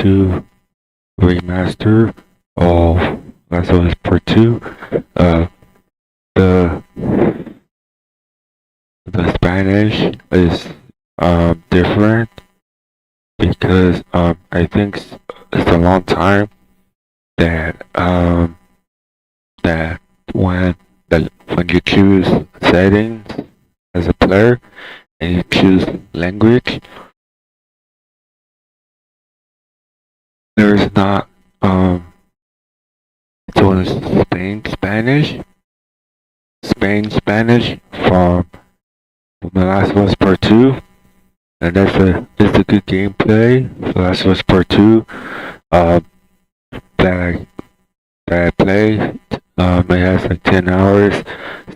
2 remaster of Last of Us Part 2. Uh, the the Spanish is different because I think it's a long time that that when when you choose settings as a player and you choose language, there's not so in Spain Spanish from The Last of Us Part 2, and it's a good gameplay. The Last of Us Part 2 uh, that I played. It has like 10 hours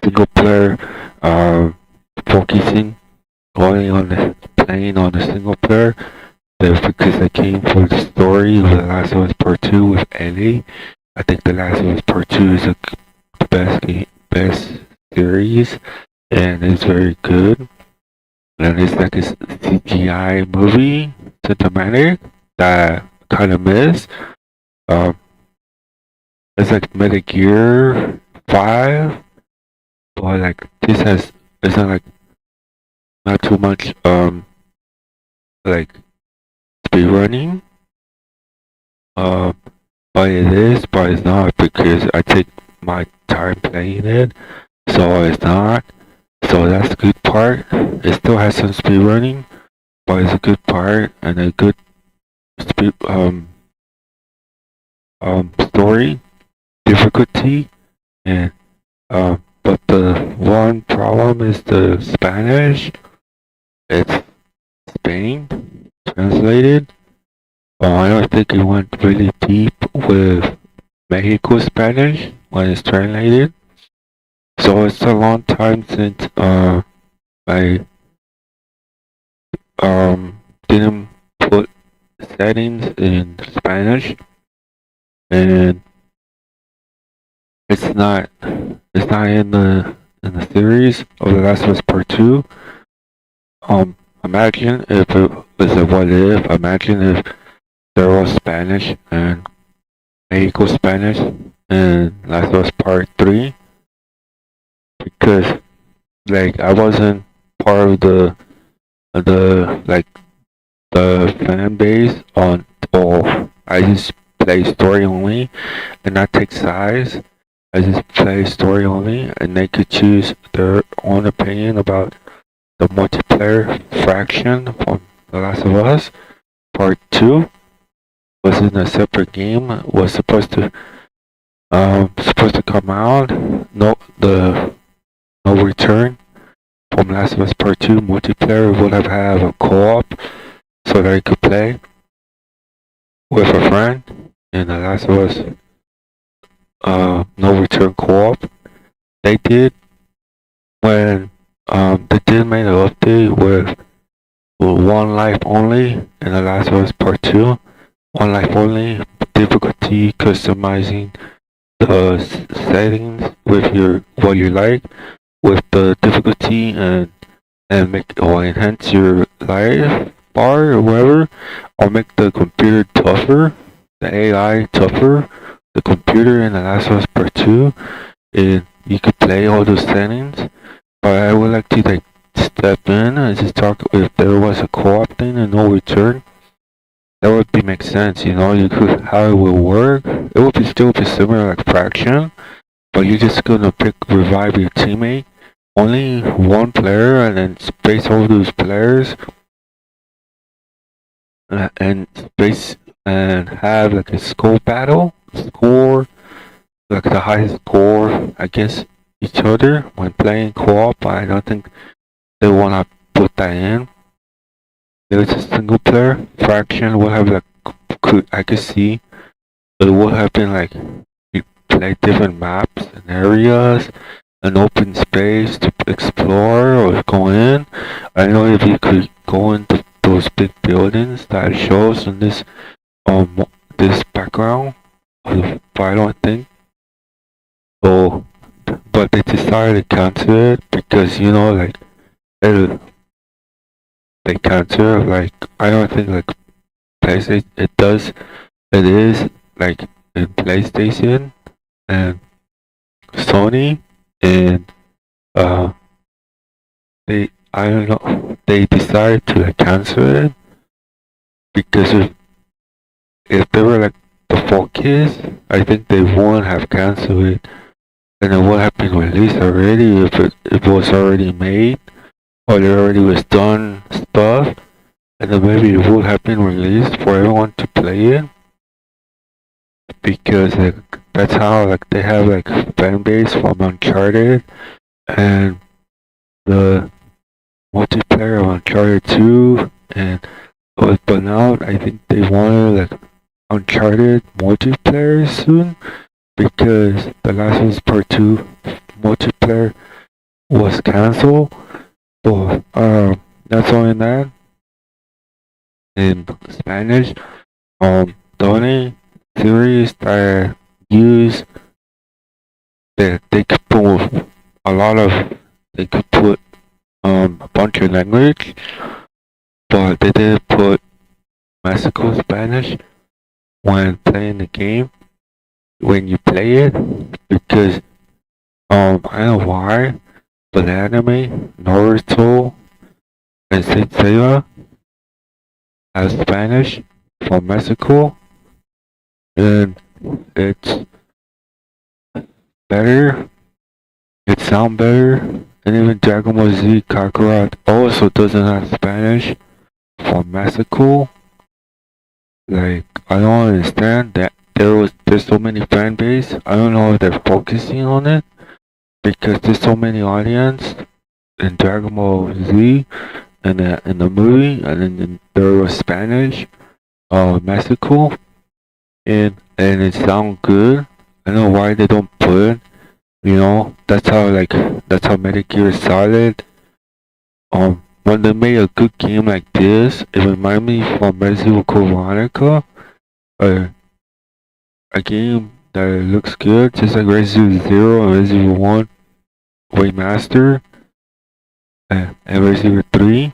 single player, focusing only on playing on the single player. Because I came for the story of The Last of Us Part 2 with Ellie. I think The Last of Us Part 2 is the best series, and it's very good. And it's like a CGI movie, cinematic, that I kind of miss. Um, it's like Metal Gear 5, but like it's not like not too much like speed running. But it is, but it's not because I take my time playing it, so it's not. So that's the good part. It still has some speed running, but it's a good part and a good speed story difficulty. And but the one problem is the Spanish. It's Spain translated. I don't think it went really deep with Mexico Spanish when it's translated. So it's a long time since I didn't put settings in Spanish, and it's not in the series of The Last of Us Part 2. Imagine if it was a what if. Imagine if there was Spanish and Mexico Spanish in Last of Us Part 3, because like I wasn't part of the the fan base on, or I just play story only and not take sides. I just play story only, and they could choose their own opinion about the multiplayer fraction from The Last of Us Part 2. Was in a separate game. Was supposed to come out. No return from Last of Us Part 2 multiplayer would have had a co-op so that I could play with a friend in The Last of Us No Return co-op. They did when they did make an update with one life only in The Last of Us Part 2. One life only, difficulty customizing the settings with what you like with the difficulty, and make or enhance your life bar or whatever, or make the computer tougher, the AI tougher, the computer in The Last of Us Part 2, and you could play all those settings. But I would like to like step in and just talk if there was a co-op thing and no return. That would make sense, you know. You could how it would work. It would still be similar like Fraction, but you're just gonna revive your teammate. Only one player, and then space all those players, and space and have like a score battle, score like the highest score against each other when playing co-op. I don't think they wanna put that in. There's a single player. Fraction would have like I could see it would have been like you play different maps and areas, an open space to explore or go in. I know if you could go into those big buildings that it shows in this background, but I don't think so. But they decided to cancel it because you know like they cancel like I don't think like PlayStation. It is like in PlayStation and Sony, and uh, I don't know, they decided to like cancel it because if they were like the four kids, I think they wouldn't have canceled it, and it would have been released already if it was already made or it already was done stuff, and then maybe it would have been released for everyone to play it because like, that's how like they have like fan base from Uncharted and the multiplayer of Uncharted 2 and but now I think they wanted like Uncharted multiplayer soon because The Last of Us Part 2 multiplayer was cancelled. But that's only that in Spanish. The only series that use that they could put a lot of they could put a bunch of language, but they didn't put Mexico Spanish when playing the game when you play it because I don't know why, but the anime Naruto and Saint Seiya has Spanish from Mexico and it's better, it sounds better, and even Dragon Ball Z Kakarot also doesn't have Spanish from Mexico. Like I don't understand that there's so many fan base. I don't know if they're focusing on it because there's so many audience in Dragon Ball Z and in the movie, and then there was Spanish, Mexico, and it sounds good. I don't know why they don't put it. You know, that's how Metal Gear Solid. When they made a good game like this, it reminded me from Resident Evil Code Veronica, uh, a game that looks good, just like Resident Evil 0 and Resident Evil 1 remaster, and Resident Evil 3.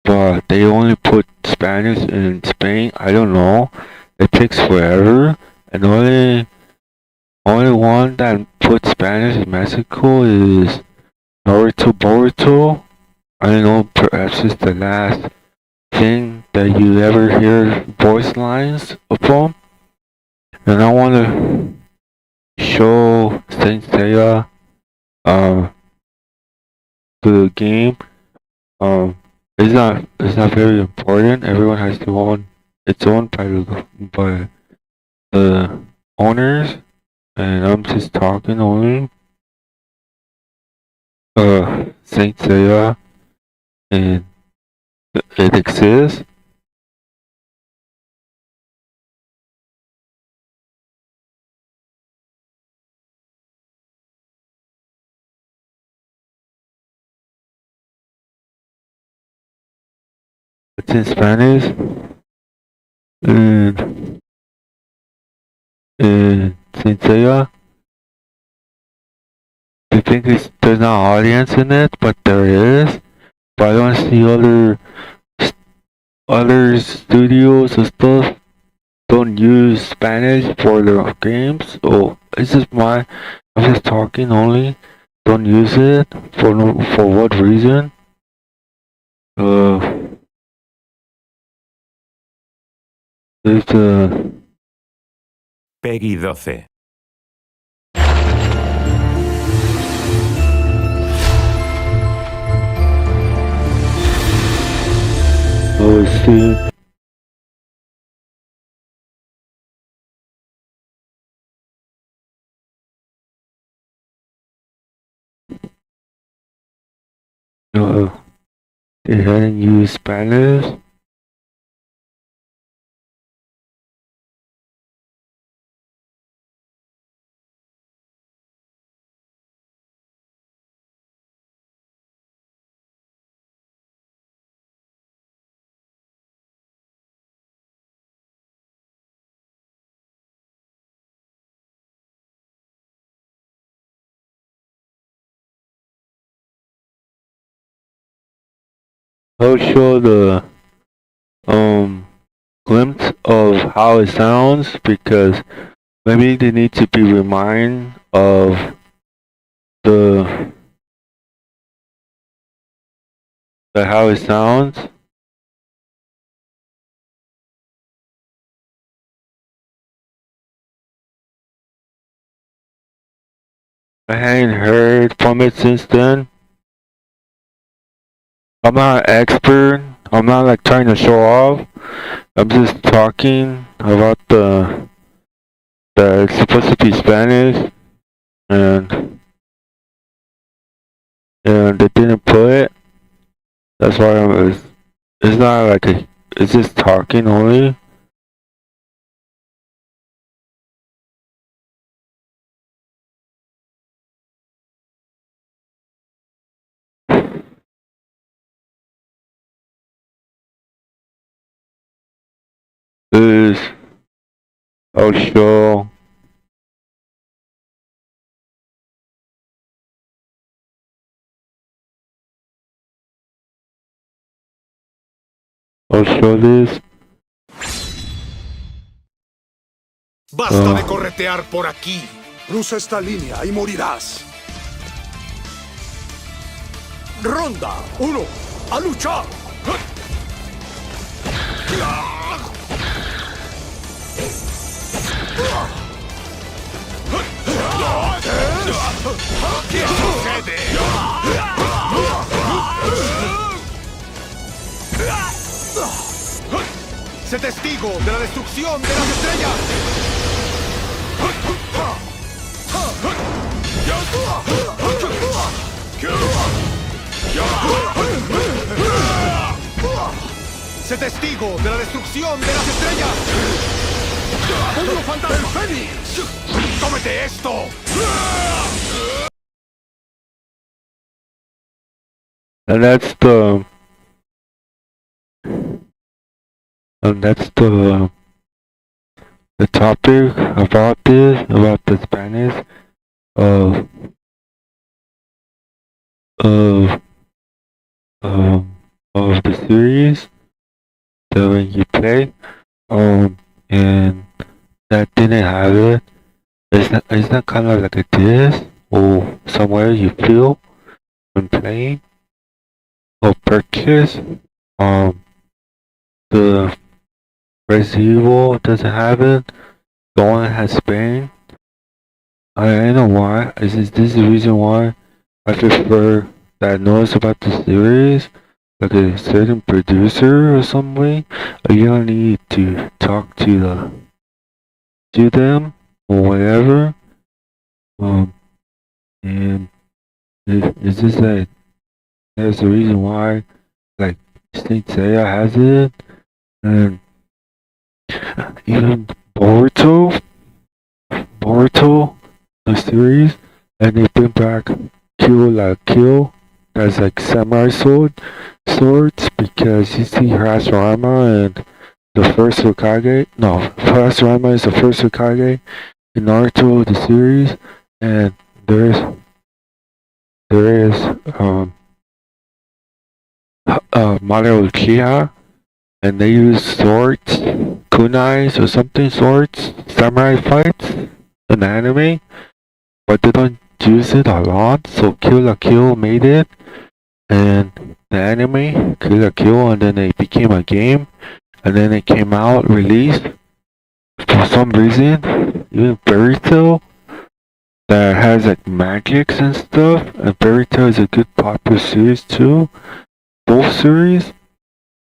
But they only put Spanish in Spain. I don't know. It takes forever, and only one that put Spanish in Mexico is Naruto Boruto. I don't know. Perhaps it's the last thing that you ever hear voice lines from. And I want to show Saint Seiya um to the game. Um, it's not very important. Everyone has to own its own by the owners, and I'm just talking only. Saint Seiya, and it exists. It's in Spanish, and Saint Seiya. I think there's no audience in it, but there is. But I don't see other studios and stuff don't use Spanish for their games. Oh, this is my. I'm just talking only. Don't use it for for what reason? Uh, there's Peggy 12. let's see. They hadn't used Spanish. I'll show the um of how it sounds because maybe they need to be reminded of the how it sounds. I hadn't heard from it since then. I'm not an expert. I'm not like trying to show off. I'm just talking about that it's supposed to be Spanish and they didn't put it. That's why it's not like it's just talking only. Is I'll show this. Basta de corretear por aquí. Cruza esta línea y morirás. Ronda 1. ¡A luchar! ¿Qué sucede? ¡Sé testigo de la destrucción de las estrellas! ¡Sé testigo de la destrucción de las estrellas! ¡Puño fantasma Fénix! ¡Cómete esto! And that's the topic about this, about the Spanish of of of the series that when you play and that didn't have it. It's not kind of like a this or somewhere you feel when playing or purchase. The Resident Evil doesn't have it. The one that has Spain. I know why. This is the reason why I prefer that knows about the series, like a certain producer or some way. You don't need to talk to them or whatever. And it's just that there's a reason why, like Saint Seiya has it, and even Boruto, the series, and they bring back Kill La Kill as like samurai swords because you see Hashirama and the first Hokage. No, Hashirama is the first Hokage in Naruto the series, and there is Mario Uchiha, and they use swords, kunais or something, swords, samurai fights in the anime, but they don't use it a lot. So Kill La Kill made it, and the anime Kill La Kill, and then it became a game, and then it came out released for some reason. Even Fairy Tail that has like magics and stuff, and Fairy Tail is a good popular series too. Both series,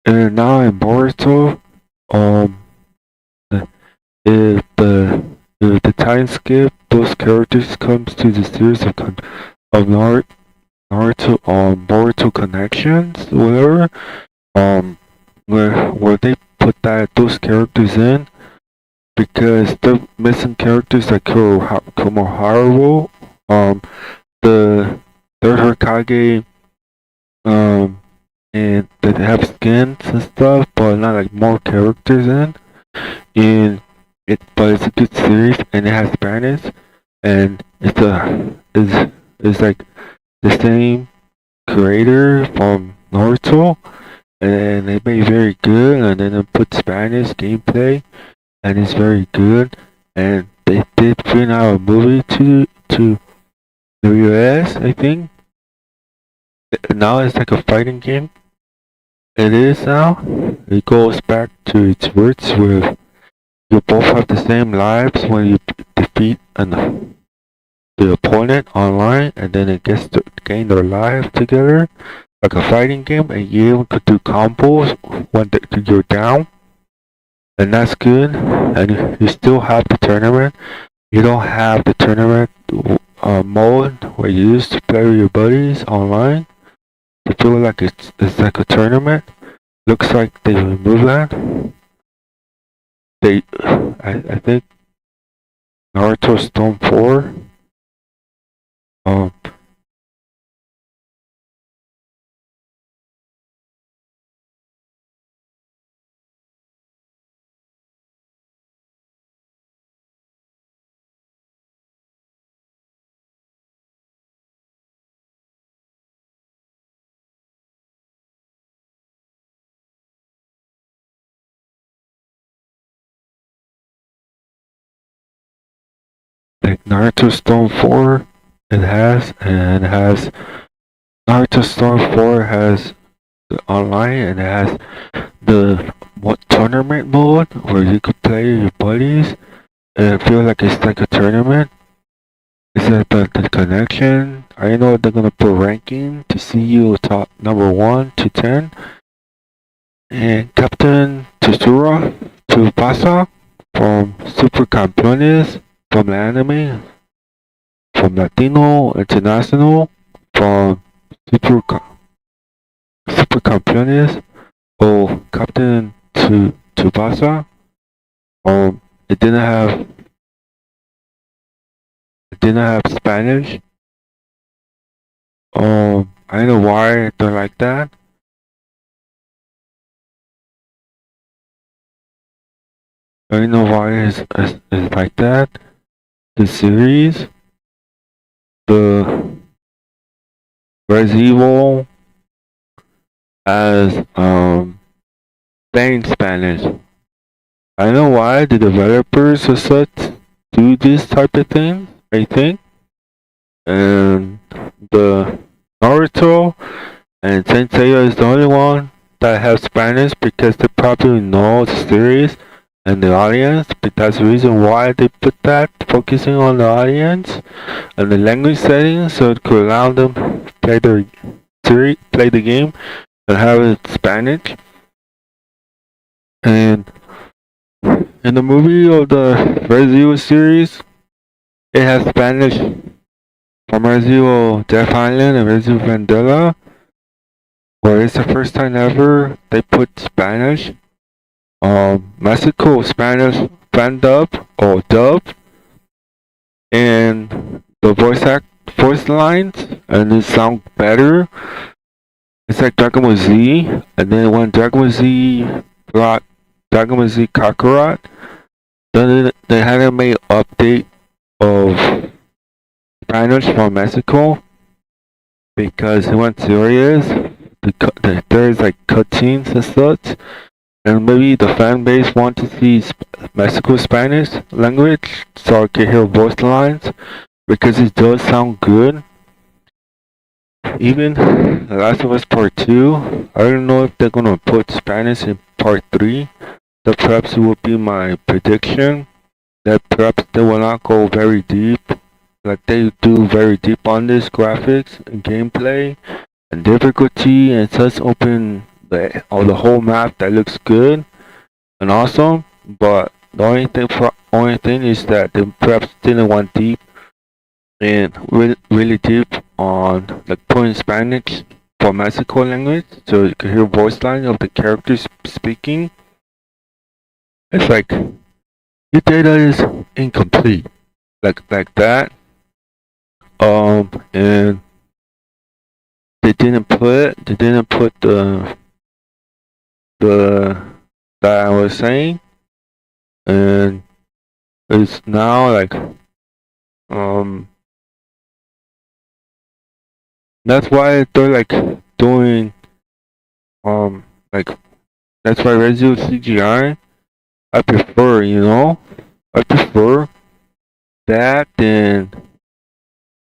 and now in Boruto, if the time skip, those characters comes to the series of Naruto, Boruto connections, whatever, where they put those characters in, because the missing characters like Komoharo, the third Hokage, and they have skins and stuff, but not like more characters in. But it's a good series, and it has Spanish, and it's like the same creator from Naruto, and they made very good, and then they put Spanish gameplay, and it's very good. And they did bring out a movie to the US, I think. Now it's like a fighting game. It is now. It goes back to its roots where you both have the same lives when you defeat the opponent online, and then it gets to gain their life together, like a fighting game, and you even could do combos when you're down, and that's good. And you still have the tournament. You don't have the tournament mode where you used to play with your buddies online. I feel like it's like a tournament. Looks like they removed that. I think Naruto Stone 4. Um, like Naruto Stone 4, it has Naruto Stone 4 has the online, and it has the tournament mode where you could play with your buddies, and it feels like it's like a tournament. It's like the connection. I know they're gonna put ranking to see you top number 1 to 10, and Captain Tsubasa from Super Campeones, from the anime, from Latino International, from Super Super Campeones, or Captain Tsubasa. It didn't have Spanish. I don't know why they're like that. I don't know why it's like that. The series, the Resident Evil has plain Spanish. I don't know why the developers or such do this type of thing, I think. And the Naruto and Saint Seiya is the only one that has Spanish because they probably know the series and the audience. But that's the reason why they put that, focusing on the audience and the language settings, so it could allow them play play the game and have it Spanish. And in the movie of the Resident Evil series, it has Spanish from Resident Evil Death Island and Resident Evil Vendetta, where it's the first time ever they put Spanish. Mexico Spanish fan dub or dub, and the voice lines, and it sound better. It's like Dragon Ball Z, and then when Dragon Ball Z brought Dragon Ball Z Kakarot, then they had to make update of Spanish from Mexico because it went serious. There's like cutscenes and such, and maybe the fan base want to see Mexico Spanish language so I can hear voice lines because it does sound good. Even The Last of Us Part 2, I don't know if they're gonna put Spanish in Part 3. That perhaps will be my prediction. That perhaps they will not go very deep, like they do very deep on this graphics and gameplay and difficulty, and such open the whole map that looks good and awesome. But the only thing is that they perhaps didn't want deep and really deep on like putting Spanish for Mexico language, so you can hear voice line of the characters speaking. It's like your data is incomplete, like that. And they didn't put the that I was saying, and it's now like that's why they're like doing like that's why Resident Evil CGI I prefer, I prefer that than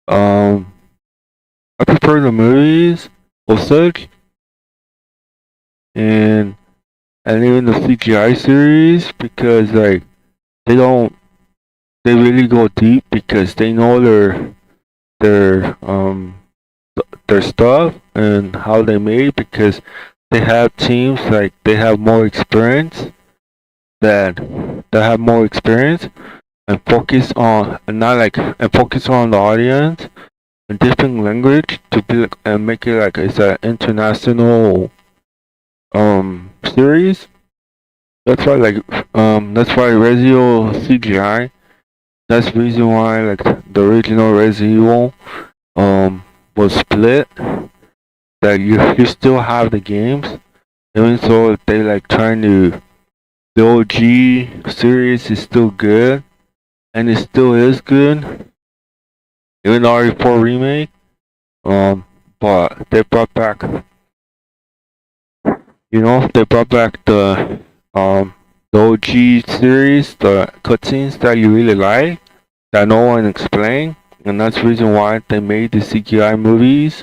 um I prefer the movies or such and even the CGI series because like they don't they really go deep because they know their stuff and how they made because they have teams like they have more experience that have more experience and focus on and not like and focus on the audience in different language to be like, and make it like it's an international series. That's why Resident Evil CGI. That's the reason why like the original Resident Evil was split. That you still have the games, even so they like trying to the OG series is still good and it still is good. Even the RE4 remake, but they brought back they brought back the OG series, the cutscenes that you really like, that no one explained, and that's the reason why they made the CGI movies.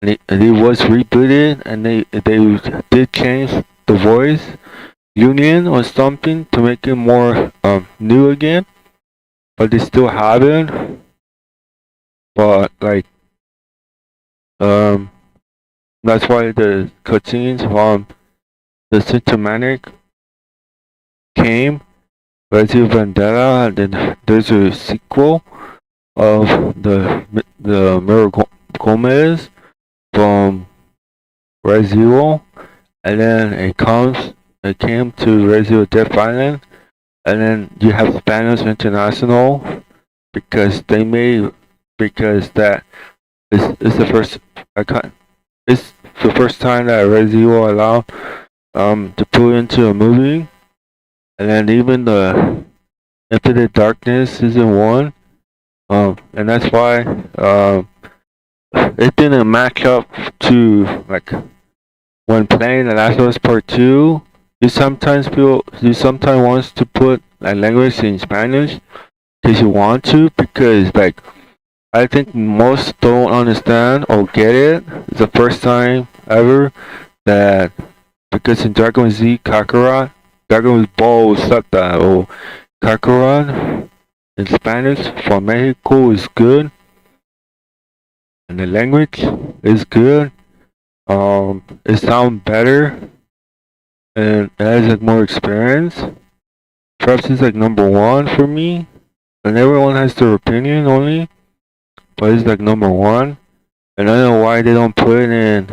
And it was rebooted, and they did change the voice union or something to make it more new again, but they still haven't. But like that's why the cutscenes from the cinematic came Resident Evil Vendetta, and then there's a sequel of the Mira Gomez from Resident Evil, and then it came to Resident Evil Death Island, and then you have Spanish International because that is the first it's the first time that Resident Evil allowed to put into a movie. And then even the Infinite Darkness Season 1, and that's why it didn't match up to like when playing The Last of Us Part 2. You sometimes wants to put like language in Spanish because you want to, because like I think most don't understand or get it. It's the first time ever that because in Dragon Z Kakarot, Dragon Ball Sata or Kakarot in Spanish for Mexico is good, and the language is good. It sounds better, and it has like more experience. Perhaps it's like number one for me, and everyone has their opinion only, but it's like number one. And I don't know why they don't put it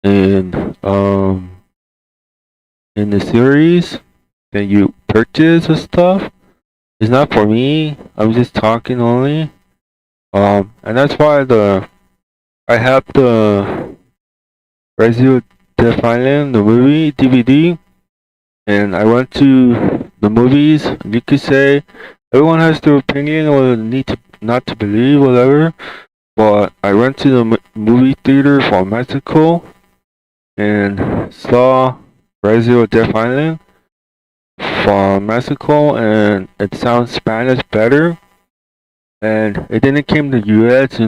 in the series that you purchase and stuff. It's not for me. I'm just talking only. And that's why I have the Resident Evil Death Island, the movie DVD, and I went to the movies. You could say everyone has their opinion or need to not to believe whatever, but I went to the movie theater from Mexico and saw Resident Evil Death Island from Mexico, and it sounds Spanish better. And it didn't came to US,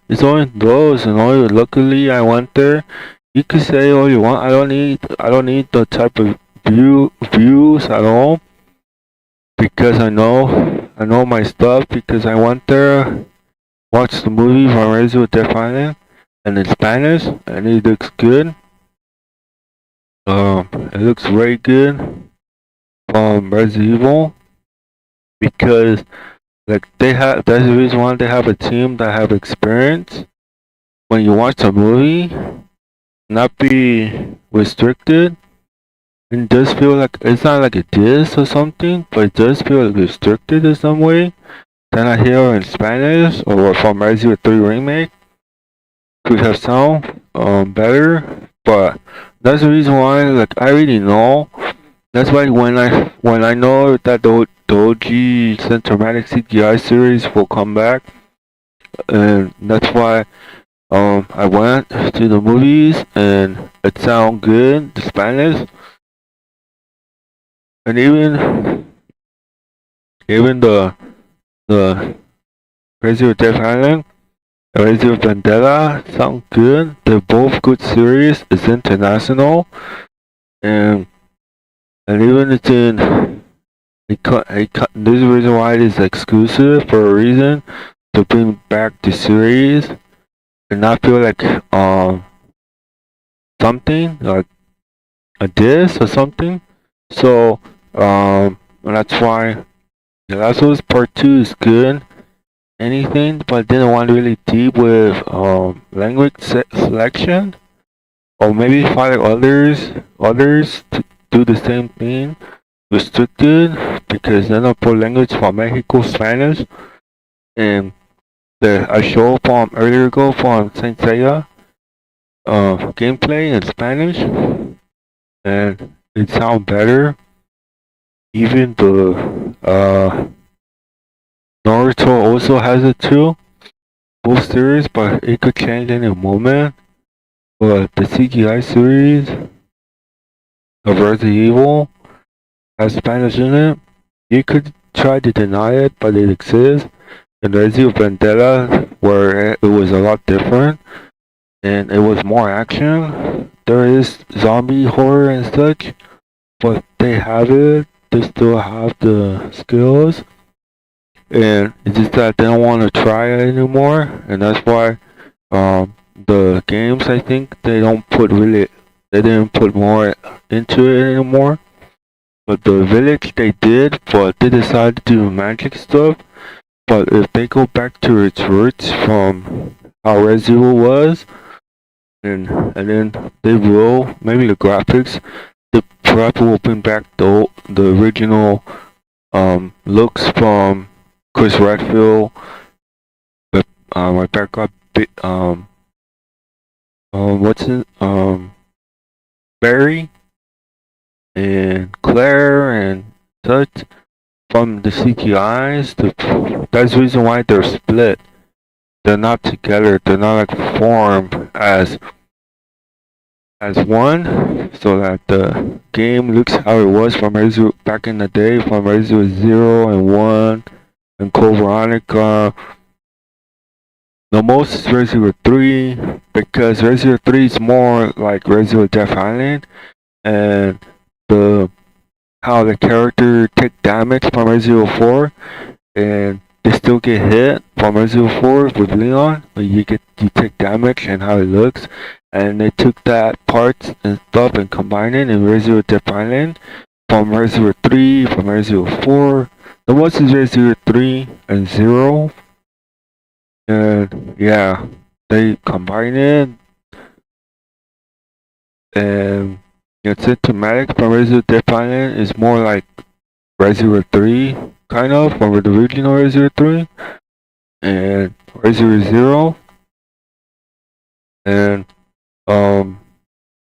It's only those, Luckily, I went there. You could say all you want. I don't need the type of views at all because I know my stuff because I went there, watched the movie from Resident Evil Death Island, and in Spanish, and it looks good. It looks very good from Resident Evil because like that's the reason why they have a team that have experience. When you watch a movie, not be restricted, it does feel like it's not like a diss or something, but it does feel like restricted in some way. Then I hear in Spanish or from Resident Evil 3 remake could have sound better, but that's the reason why like I already know. That's why when I know that the OG cinematic CGI series will come back, and that's why I went to the movies and it sounded good, the Spanish, and even the Resident Death Island and Resident Vendetta sound good. They're both good series. It's international, and even it's in. There's a reason why it is exclusive for a reason to bring back the series and not feel like something like a diss or something. So that's why The Last of Us Part 2 is good. Anything, but I didn't want really deep with language selection, or maybe find others to do the same thing. Restricted because then I put language from Mexico Spanish, and I show from earlier ago from Saint Seiya gameplay in Spanish, and it sounds better. Even the Naruto also has it too, both series, but it could change in a moment. But the CGI series of Resident Evil has Spanish in it. You could try to deny it, but it exists. And Resident Vendetta, where it was a lot different, and it was more action. There is zombie horror and such, but they have it. They still have the skills. And it's just that they don't want to try it anymore, and that's why the games, I think they didn't put more into it anymore. But the village they did, but they decided to do magic stuff. But if they go back to its roots from how Resident Evil was, and then they will, maybe the graphics, they probably will bring back the original looks from Chris Redfield, with Rebecca, what's it, Barry, and Claire, and such, from the CGIs. That's the reason why they're split. They're not together. They're not like formed as one, so that the game looks how it was from back in the day, from Resident 0 and 1. And Code Veronica. The most is Resident 3, because Resident 3 is more like Resident Death Island, and how the character take damage from Resident 4, and they still get hit from Resident 4 with Leon, but you take damage and how it looks, and they took that parts and stuff and combined it in Resident Death Island from Resident 3, from Resident 4. The most is Resident 3 and 0, and yeah, they combine it, and it's symptomatic from Resident Death Island is more like Resident 3, kind of, from the original Resident 3, and Resident 0, and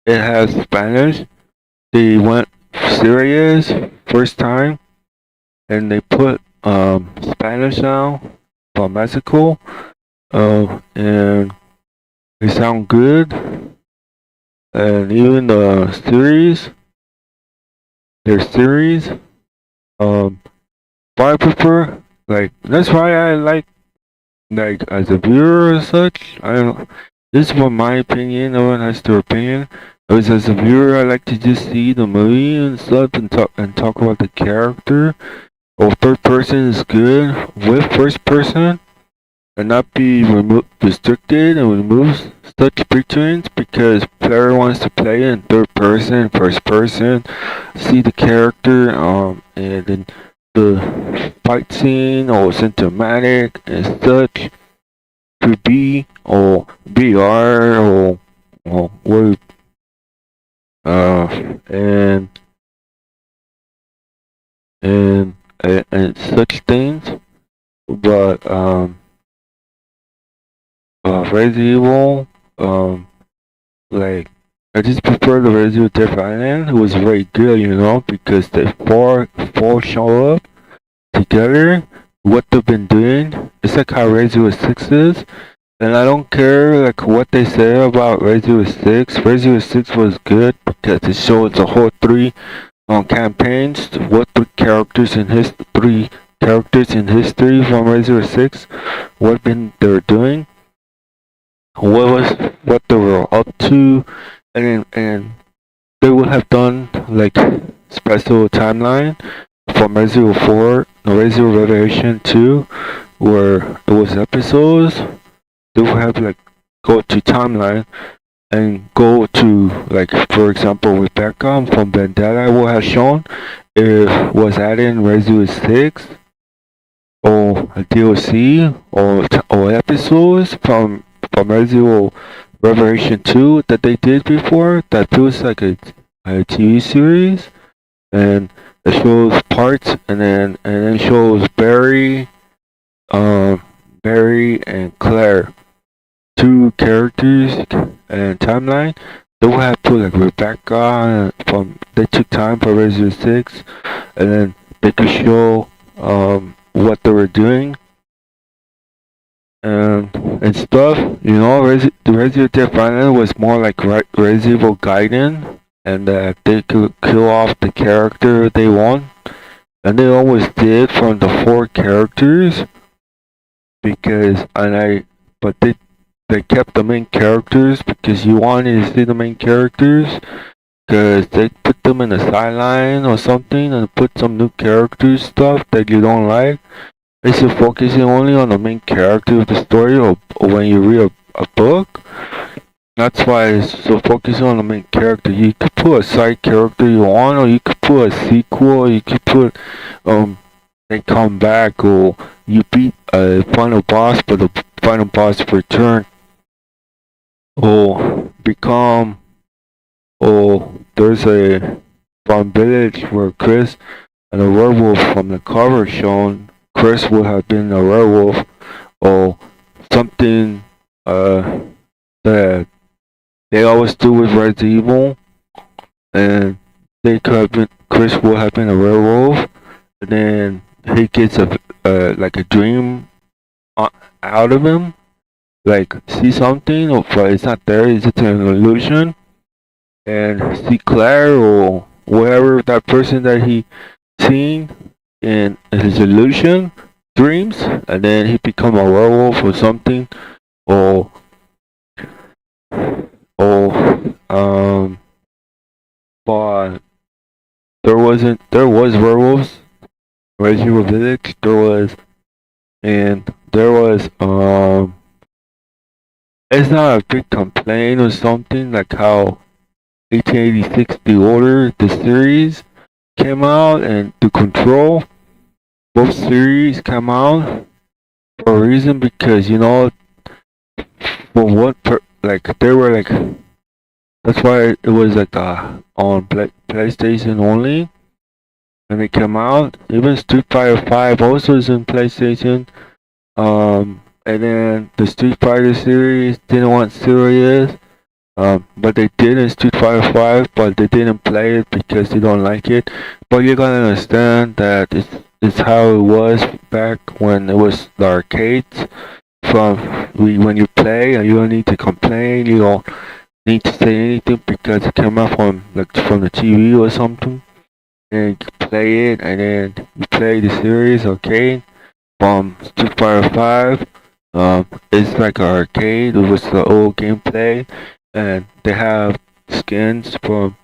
it has Spanish. They went serious first time, and they put Spanish now from Mexico, and they sound good. And even the series, their series, but I prefer, like, that's why I like as a viewer or such. I don't. This is my opinion. No one has their opinion. As a viewer, I like to just see the movie and stuff and talk about the character. Or third person is good with first person, and not be restricted and remove such features, because player wants to play in third person, first person, see the character, and then the fight scene or cinematic and such to be or VR or what and such things. But Resident Evil, like, I just prefer the Resident Evil Death Island. It was very good, because the four show up together. What they've been doing, it's like how Resident Evil 6 is. And I don't care like what they say about Resident Evil 6. Resident Evil 6 was good because it showed the whole three campaigns, what three characters in history from Resident Evil 6, what been they're doing, what they were up to, and they would have done like special timeline from Resident Evil 4, no, Resident Evil Revelation 2, where it was episodes. They would have like go to timeline and go to like for example Rebecca from Vendetta would have shown if was added in Resident Evil 6 or a DLC or episodes from Resident Evil Revelation 2 that they did before that feels like a TV series, and it shows parts and then shows Barry and Claire, two characters and timeline. They will have put like Rebecca from they took time for Resident Evil 6, and then they could show what they were doing and stuff. You know, the Resident Evil Final was more like Resident Evil Gaiden, and that they could kill off the character they want, and they always did from the four characters but they kept the main characters because you wanted to see the main characters because they put them in the sideline or something and put some new characters stuff that you don't like. Instead of focusing only on the main character of the story or when you read a book. That's why it's so focusing on the main character. You could put a side character you want, or you could put a sequel, or you could put they come back, or you beat a final boss, but the final boss return, or become, or there's a from village where Chris and a werewolf from the cover shown. Chris would have been a werewolf, or something that they always do with Resident Evil, and they could have been Chris would have been a werewolf, and then he gets a like a dream out of him, like see something, but it's not there. It's just an illusion, and see Claire or whatever that person that he seen in his illusion dreams, and then he become a werewolf or something, or but there was werewolves. Resident Evil Village, there was it's not a big complaint or something like how 1886 The Order, the series came out, and The Control, both series come out for a reason, because you know for what like they were like, that's why it was like on PlayStation only. When they came out, even Street Fighter 5 also is in PlayStation. And then the Street Fighter series didn't want serious. But they did in Street Fighter 5, but they didn't play it because they don't like it. But you gotta understand that it's how it was back when it was the arcades. When you play and you don't need to complain, you don't need to say anything because it came out from the TV or something. And you play it, and then you play the series, okay? From Street Fighter 5, it's like an arcade. It was the old gameplay, and they have skins from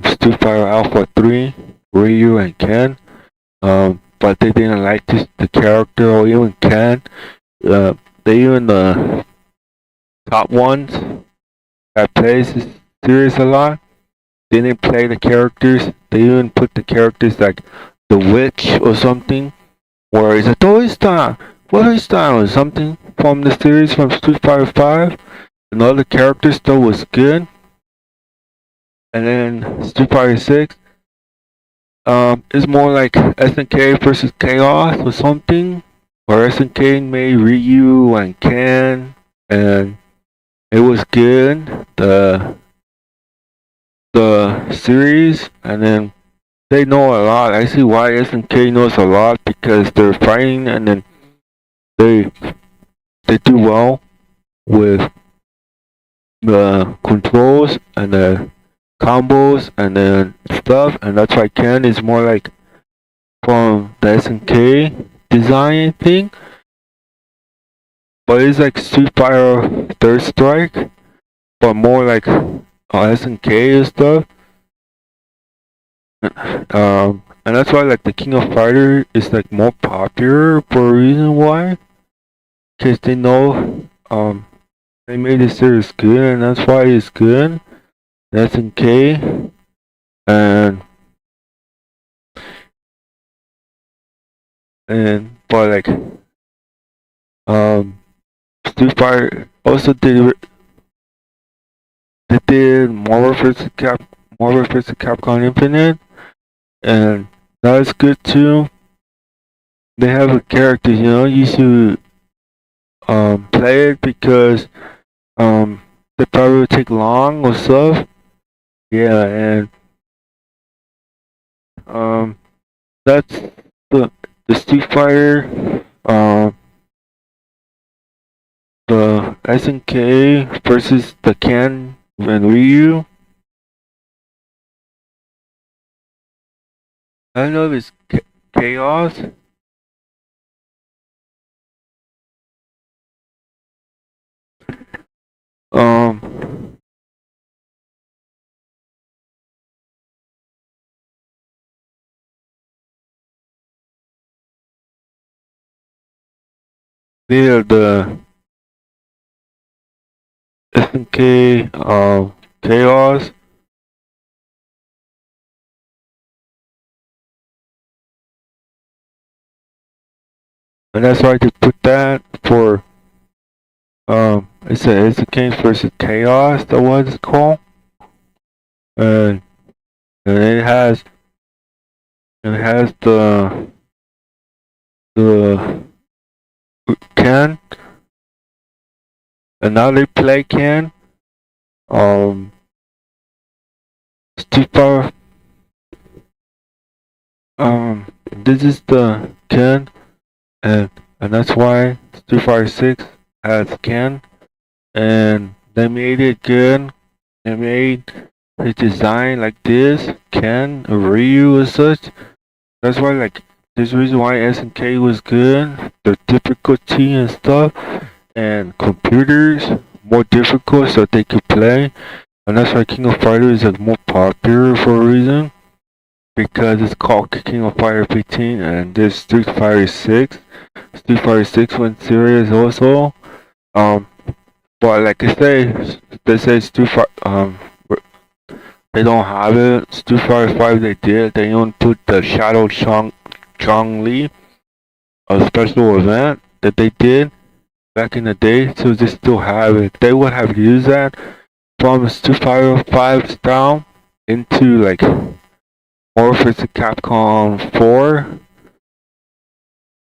Street Fighter Alpha 3, Ryu and Ken. But they didn't like the character or even Ken. They even the top ones that plays this series a lot. They didn't play the characters. They even put the characters like the witch or something, or is it Toystar or something from the series from Street Fighter 5. And all the characters still was good. And then Street Fighter 6 is more like SNK versus Chaos or something, where SNK made Ryu and Ken, and it was good. The series, and then they know a lot. I see why SNK knows a lot, because they're fighting, and then they do well. with the controls and the combos and then stuff, and that's why Ken is more like from the SNK design thing, but it's like Street Fighter Third Strike, but more like SNK and stuff. And that's why like the King of Fighter is like more popular for a reason why, because they know they made the series good, and that's why it's good. SNK and but like Street Fighter also they did Marvel vs. Capcom Infinite, and that is good too. They have a character, you should play it because they probably would take long or stuff. Yeah, and that's the Street Fighter, the SNK versus the Ken and Ryu. I don't know if it's Chaos. They are the SNK Chaos. And that's why I just put that for it's a King versus Chaos, that was it's called. And it has the Ken, and now they play Ken. Street Fighter. This is the Ken, and that's why Street Fighter 6 has Ken, and they made it good. They made his design like this, Ken, Ryu, and such. That's why, like, there's a reason why SNK was good. The difficulty and stuff, and computers more difficult so they could play. And that's why King of Fighters is more popular for a reason. Because it's called King of Fighter 15 and this Street Fighter 6. Street Fighter 6 went serious also. But like I say, they say Street Fighter, they don't have it. Street Fighter 5 they did. They even put the Shadow Chong-Li, a special event that they did back in the day, so they still have it. They would have used that from Street Fighter 5 style into like Marvel vs. Capcom 4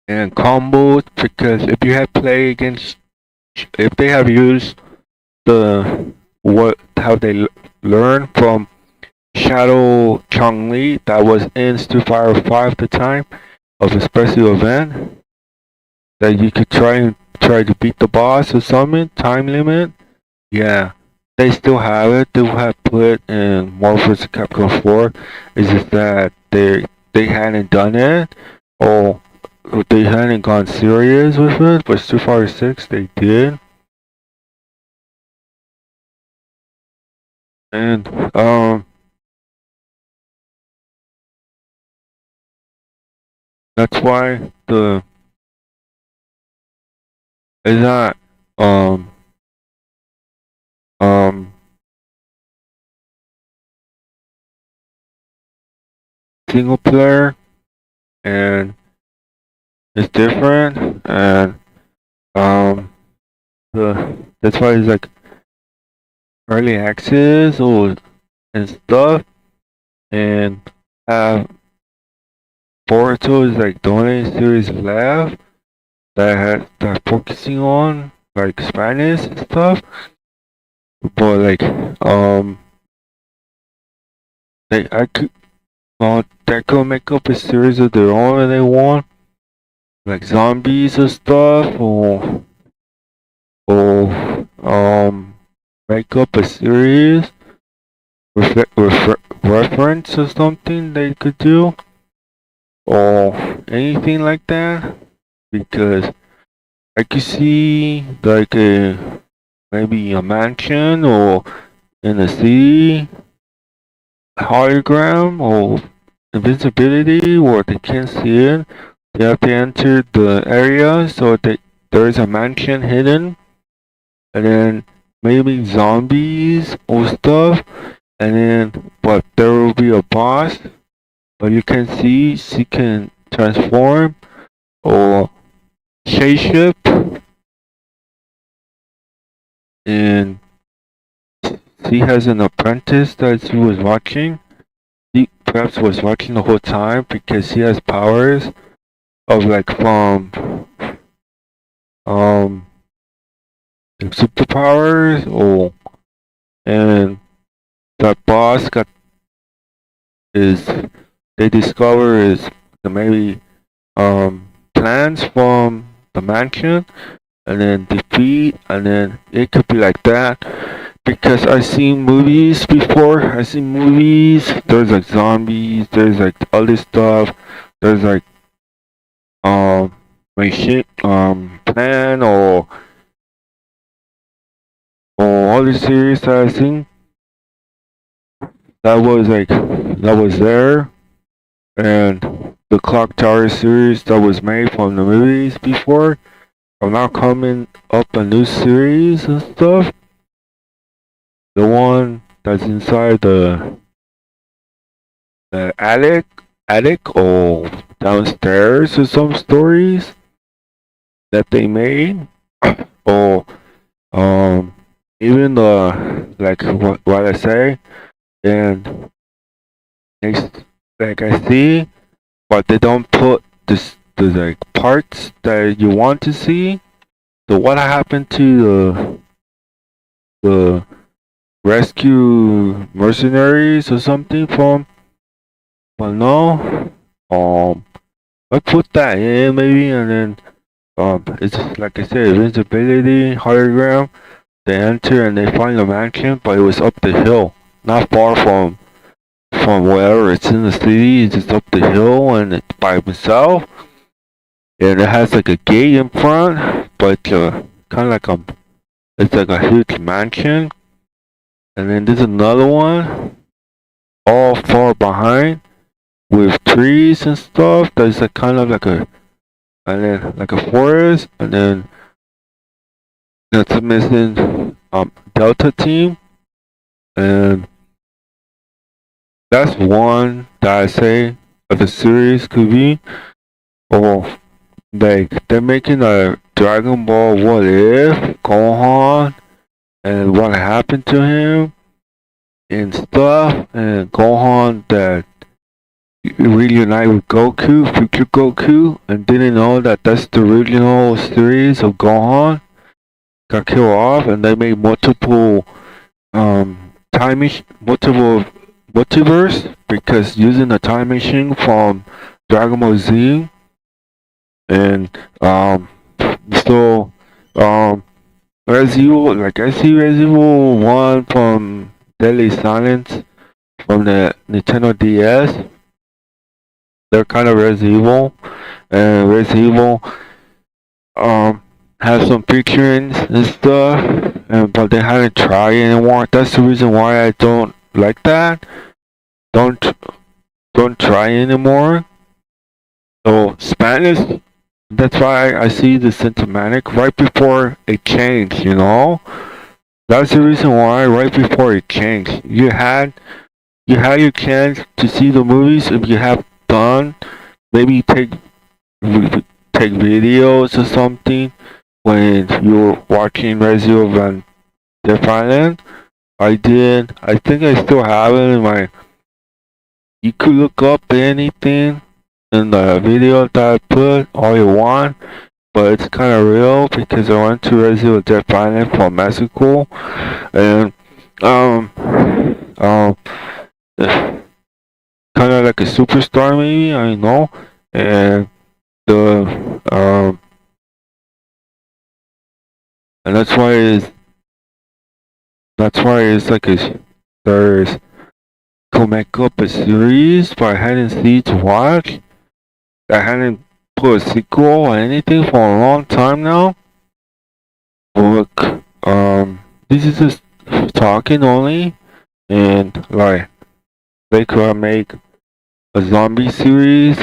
and combos, because if you have played against, if they have used how they learned from Shadow Chong-Li that was in Street Fighter 5 at the time of a special event, that you could try to beat the boss or something, time limit. Yeah, they still have it. They will have put it in Marvel vs. Capcom 4. It's just that they hadn't done it, or they hadn't gone serious with it. But Street Fighter 6 they did. And that's why it's not single player, and it's different, and that's why it's like early access or and stuff, and Boruto is like the only series left that focusing on like Spanish and stuff, but like they could make up a series of their own if they want, like zombies or stuff, or make up a series reference or something they could do, or anything like that, because I could see like maybe a mansion or in a city hologram or invisibility where they can't see it. They have to enter the area so that there is a mansion hidden, and then maybe zombies or stuff, and then but there will be a boss, but you can see she can transform or shapeshift, and she has an apprentice that she was watching. She perhaps was watching the whole time because she has powers of like from like superpowers, or and that boss got is they discover is maybe plans from the mansion, and then defeat, and then it could be like that. Because I've seen movies before. I've seen movies. There's like zombies. There's like other stuff. There's like machine plan or other series that I've seen. That was there, and the Clock Tower series that was made from the movies before are now coming up a new series and stuff. The one that's inside the attic or downstairs, or some stories that they made, or even the like what I say, and like I see, but they don't put the like parts that you want to see. So what happened to the rescue mercenaries or something from? But no, I put that in maybe, and then it's like I said, invincibility hologram. They enter and they find a mansion, but it was up the hill, not far from wherever it's in the city. It's just up the hill, and it's by itself, and it has like a gate in front, but kind of like it's like a huge mansion. And then there's another one, all far behind, with trees and stuff. There's a kind of like a, and then like a forest, and then that's missing Delta Team, and that's one that I say of the series could be. Or like they're making a Dragon Ball What If Gohan and what happened to him and stuff, and Gohan that reunite with Goku, future Goku, and didn't know that that's the original series of Gohan. Got killed off, and they made multiple multiple multiverse, because using the time machine from Dragon Ball Z, and so Resident Evil, like I see Resident Evil 1 from Deadly Silence from the Nintendo DS. They're kind of Resident Evil, and Resident Evil have some featurings and stuff, but they haven't tried anymore. That's the reason why I don't like that. Don't try anymore. So Spanish, that's why I see the cinematic right before it changed, you know? That's the reason why right before it changed. You had your chance to see the movies. If you have done, maybe take videos or something when you were watching Resident Evil and Death Island. I did. I think I still have it in my. You could look up anything in the video that I put all you want, but it's kind of real because I went to Resident Evil Death Island from Mexico, and kind of like a superstar maybe, I know, and the and that's why That's why it's like there's could make up a series, but I hadn't seen to watch. I hadn't put a sequel or anything for a long time now. Look, this is just talking only, and like they could make a zombie series.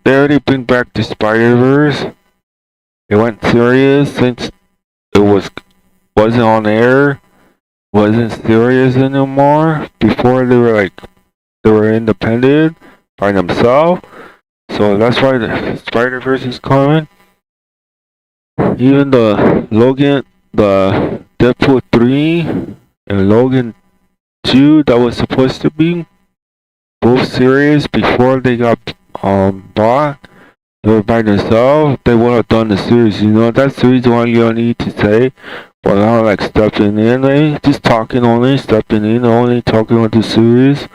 They already bring back the Spider-Verse. It went serious since it wasn't on air, wasn't serious anymore. Before they were independent by themselves. So that's why the Spider-Verse is coming. Even the Deadpool 3 and Logan 2 that was supposed to be both series before they got bought. They were by themselves. They would have done the series. You know, that's the reason why you don't need to say. But not like stepping in, like just talking only, stepping in only, talking with the series.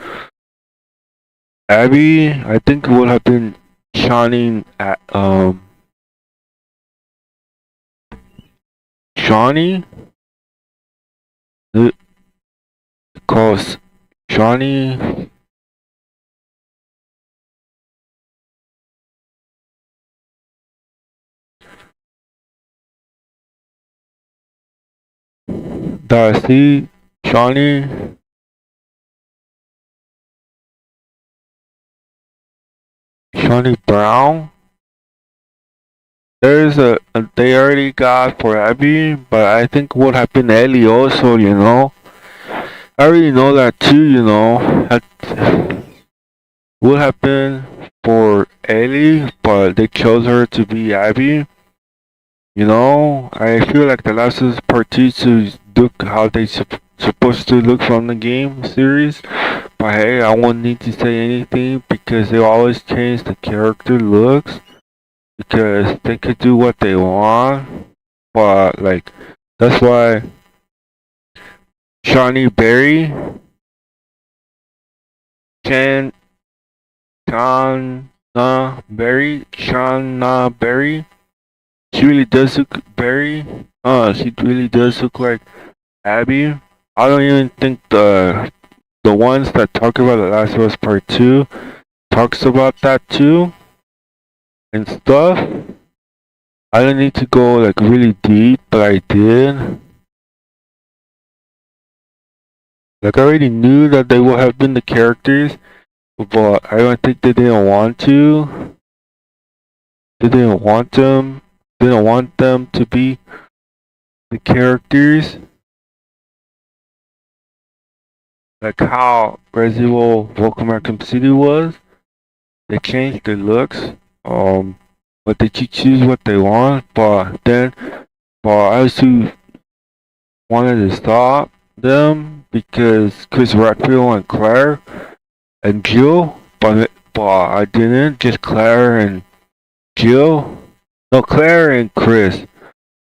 Abby, I think would have been shining at Shawnee. Because Shawnee. Darcy, Shawnee. Shawnee Brown. They already got for Abby, but I think what happened to Ellie also, you know. I already know that too, you know. What happened for Ellie, but they chose her to be Abby. You know, I feel like The Last of Us Part 2 to look how they supposed to look from the game series. But hey, I won't need to say anything because they always change the character looks. Because they could do what they want. But like, that's why Shawnee Berry, Shauna Berry, she really does look Berry. She really does look like Abby. I don't even think the ones that talk about The Last of Us Part 2 talks about that too and stuff. I don't need to go like really deep, but I did. Like I already knew that they would have been the characters, but I don't think they didn't want to. They didn't want them. Didn't want them to be the characters. Like how Resident Evil Welcome Arkham City was. They changed the looks. But they choose what they want. But I also wanted to stop them because Chris Redfield and Claire and Jill, but I didn't. Just Claire and Jill. No, Claire and Chris.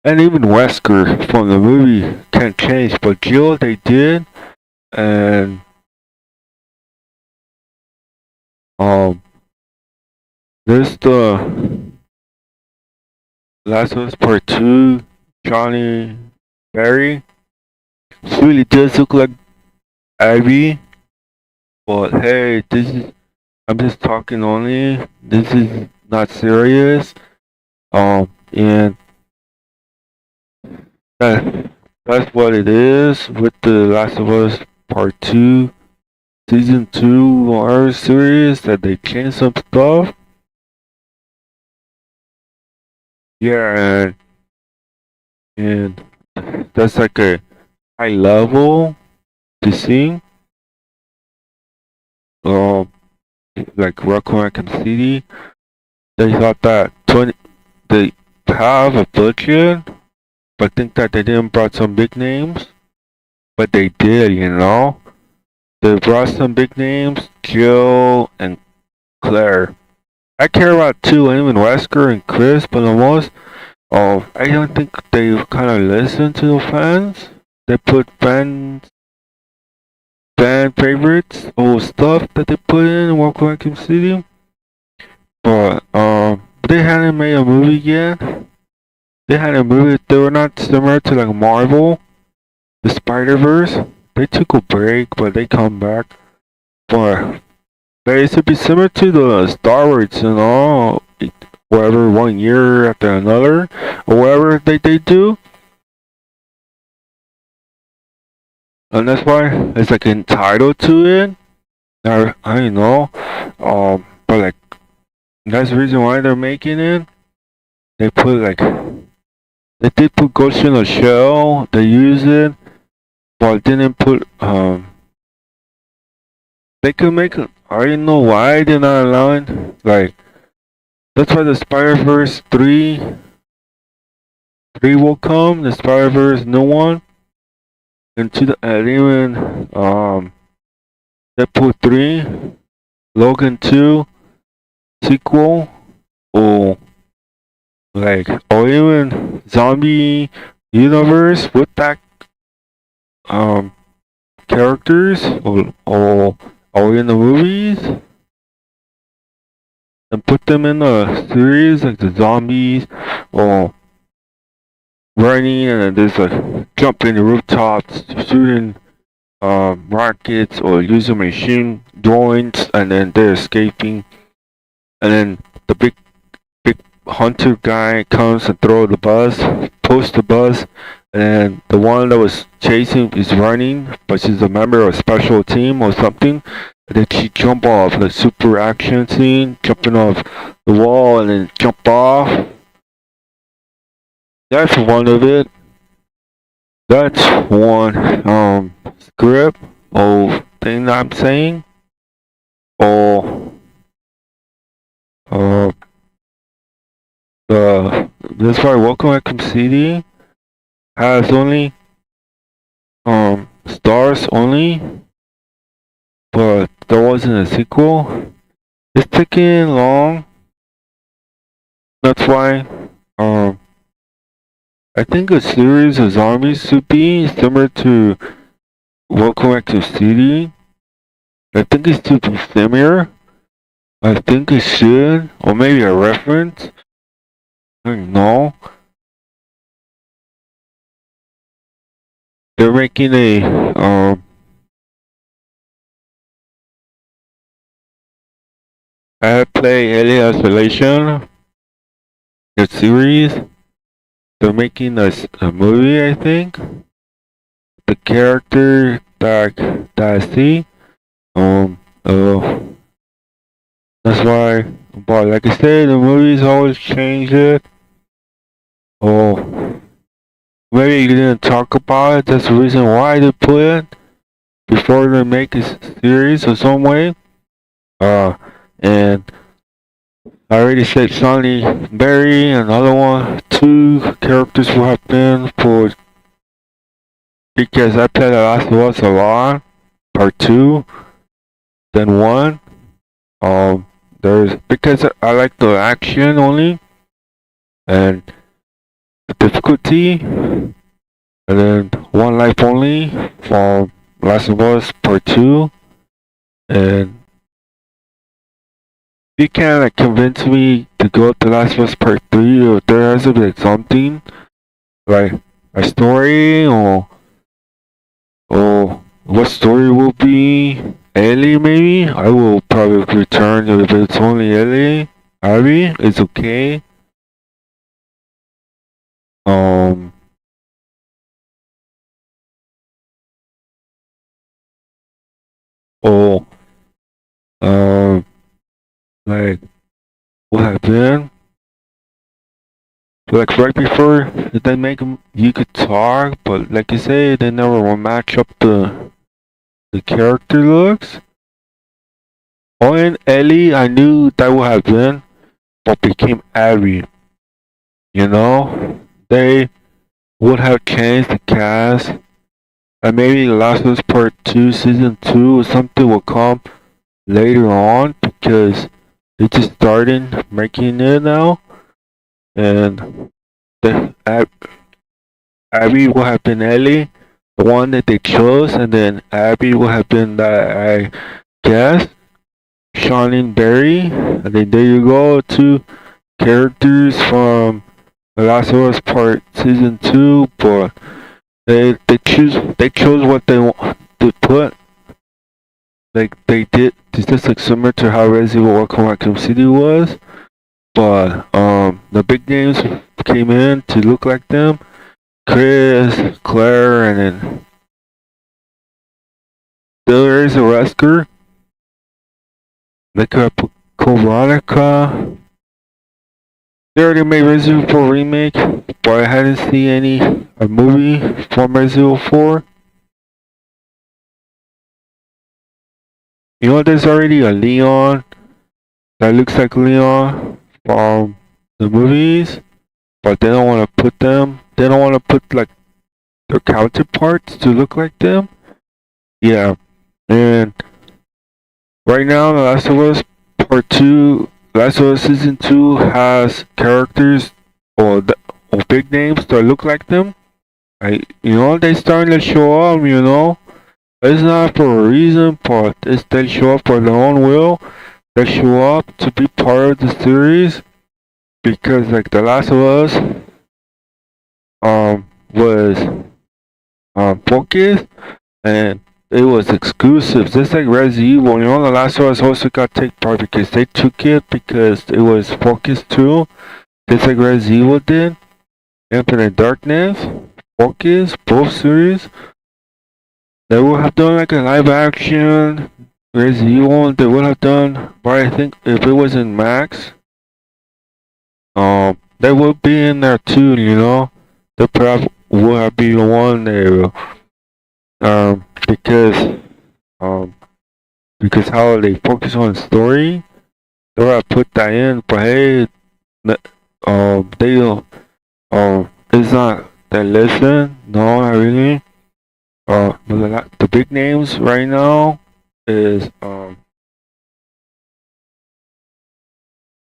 And even Wesker from the movie can't change, but Jill they did. And there's the Last of Us Part 2, Johnny Barry. She really does look like Abby. But hey, I'm just talking only. This is not serious. And that's what it is with the Last of Us Part 2, Season 2 or series that they changed some stuff. Yeah, and that's like a high level to sing. Like Raccoon City, they thought that they have a budget, but think that they didn't brought some big names, but they did, you know. They brought some big names, Jill and Claire. I care about two, and even Wesker and Chris, but the most, I don't think they kind of listen to the fans. They put fan favorites or stuff that they put in Welcome Raccoon City, but they hadn't made a movie yet. they had a movie. They were not similar to like Marvel, the Spider-Verse. They took a break, but they come back. But they used to be similar to the Star Wars, whatever, 1 year after another, or whatever they do. And that's why it's like entitled to it. I know. But like that's the reason why they're making it. They put like they did put Ghost in the Shell. They use it, but didn't put They could make it. I don't know why they're not allowing. Like that's why the Spider-Verse three will come. The Spider-Verse new one. And even Deadpool 3, Logan 2 sequel, or or even zombie universe with that characters or in the movies, and put them in a series like the zombies or running and then there's like jumping the rooftops, shooting rockets or using machine drones, and then they're escaping, and then the big hunter guy comes and throw the bus, post the bus, and the one that was chasing is running, but she's a member of a special team or something. And then she jump off the super action scene, jumping off the wall and then jump off. That's one of it. That's one script or thing that I'm saying. Or that's why Welcome Raccoon City has only stars only, but there wasn't a sequel. It's taking long. That's why I think a series of zombies should be similar to Welcome Raccoon City. I think it should be similar. I think it should, or maybe a reference. I don't know. They're making a I play Alien Isolation, the series. They're making a movie, I think. The character that I see, that's why. But like I said, the movies always change it. Oh, maybe you didn't talk about it. That's the reason why they put it before they make a series or some way. And I already said Sonny Berry, another one. 2 characters will have been for because I played The Last of Us a lot, part 2, then 1. There's because I like the action only and the difficulty, and then One Life Only from Last of Us part 2, and you can't like convince me to go to Last of Us Part 3, or there has to be like something like a story or what story will be Ellie maybe? I will probably return if it's only Ellie. Abby, it's okay. Or like what happened? Like right before they make them, you could talk, but like you say, they never will match up the character looks. Oh, and Ellie, I knew that would have been, but became Abby. You know, they would have changed the cast, and maybe The Last of Us Part 2, Season 2, or something will come later on because they just started making it now. And the Abby will have been Ellie, the one that they chose, and then Abby will have been that I guess Sean Berry. And then there you go, 2 characters from The Last of Us Part Season 2, but they chose what they want to put. Like they did, it's just like similar to how Resident Evil Welcome Raccoon City was, but the big names came in to look like them. Chris, Claire, and then there is a Wesker. They could have put Veronica. They already made Resident Evil 4 remake, but I hadn't seen any movie from Resident Evil 4. You know, there's already a Leon that looks like Leon from the movies, but they don't want to put them. They don't want to put like their counterparts to look like them. Yeah, and right now, The Last of Us Part 2, Last of Us Season 2 has characters or big names that look like them. They starting to show up, It's not for a reason, but they show up for their own will. They show up to be part of the series because, like, The Last of Us was focused and it was exclusive. Just like Resident Evil, The Last of Us also got take part because they took it because it was focused too. Just like Resident Evil did. Infinite Darkness, Focus, both series. They would have done like a live action Resident Evil. They would have done, but I think if it was in Max, they would be in there too. They probably would have been the one there. Because how they focus on story, they would have put that in. But hey, they don't. It's not that listen. No, not really. The big names right now is right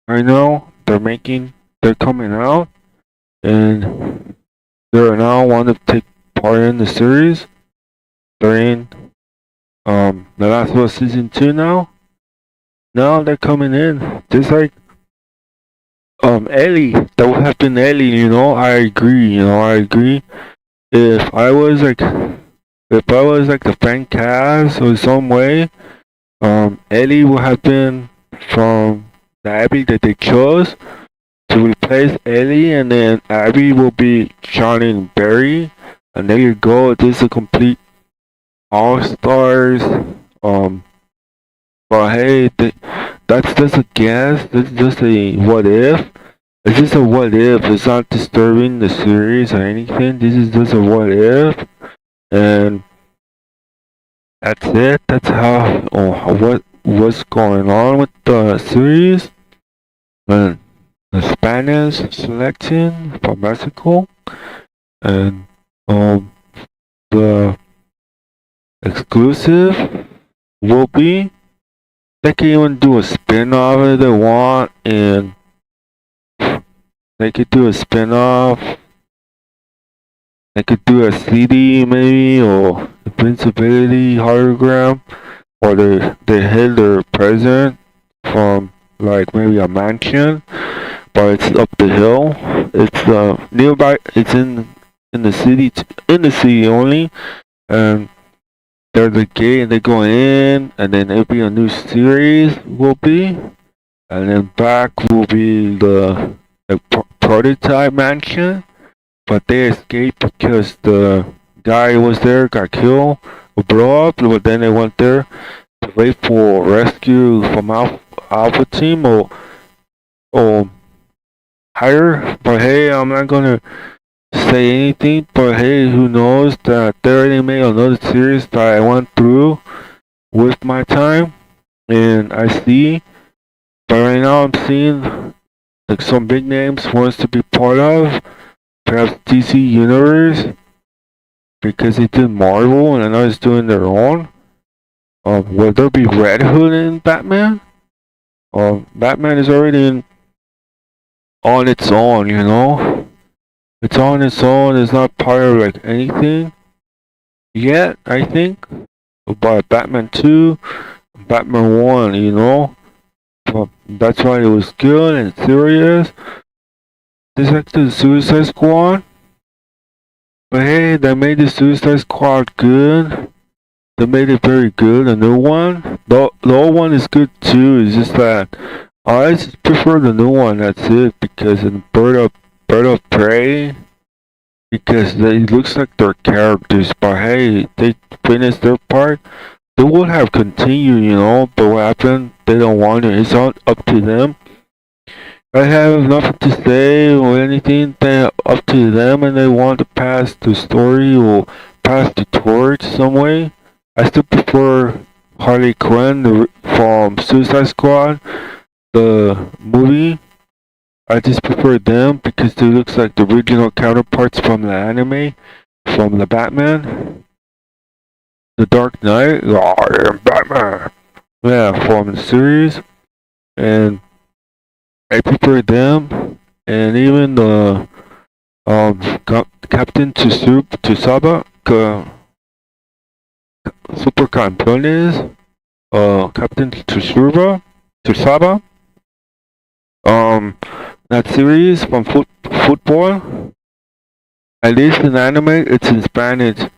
now they're coming out and they're now want to take part in the series. They're in The Last of Us Season 2 now. Now they're coming in. Just like Ellie. That would have been Ellie, I agree, I agree. If I was like the fan cast or some way, Ellie would have been from the Abby that they chose to replace Ellie, and then Abby will be Johnny and Barry, and there you go. This is a complete all-stars. But hey, that's just a guess. That's just a what if. It's just a what if. It's not disturbing the series or anything. This is just a what if, and that's it. That's how what's going on with the series. And the Spanish selection from Mexico, and the exclusive will be. They can even do a spin-off if they want, and they could do a spin-off. They could do a CD maybe, or Invincibility hologram, or they hid their president from like maybe a mansion, but it's up the hill. It's nearby. It's in the city, in the city only, and there's a gate and they go in, and then it'll be a new series will be, and then back will be the prototype mansion, but they escaped because the guy who was there got killed or blow up, but then they went there to wait for rescue from Alpha Team or higher. But hey, I'm not gonna say anything, but hey, who knows that they already made another series that I went through with my time, and I see, but right now I'm seeing like some big names wants to be part of, perhaps DC Universe, because they did Marvel and now it's doing their own. Will there be Red Hood in Batman? Batman is already on its own, It's on its own. It's not part of like anything yet, I think. But Batman 2, Batman 1, But that's why it was good and serious. just like the Suicide Squad. But hey, they made the Suicide Squad good. They made it very good. The new one, the old one is good too. It's just that I just prefer the new one. That's it. Because in Bird of Prey, because they looks like their characters. But hey, they finished their part. They would have continued, you know. But what happened? They don't want it. It's all up to them. I have nothing to say or anything. They up to them, and they want to pass the story or pass the torch some way. I still prefer Harley Quinn from Suicide Squad, the movie. I just prefer them because they looks like the original counterparts from the anime, from the Batman, the Dark Knight. Oh, I am Batman. Yeah, from the series, and I prefer them, and even the Captain Tsubasa, Super Campeones, Captain Tsubasa, that series from football. At least in anime, it's in Spanish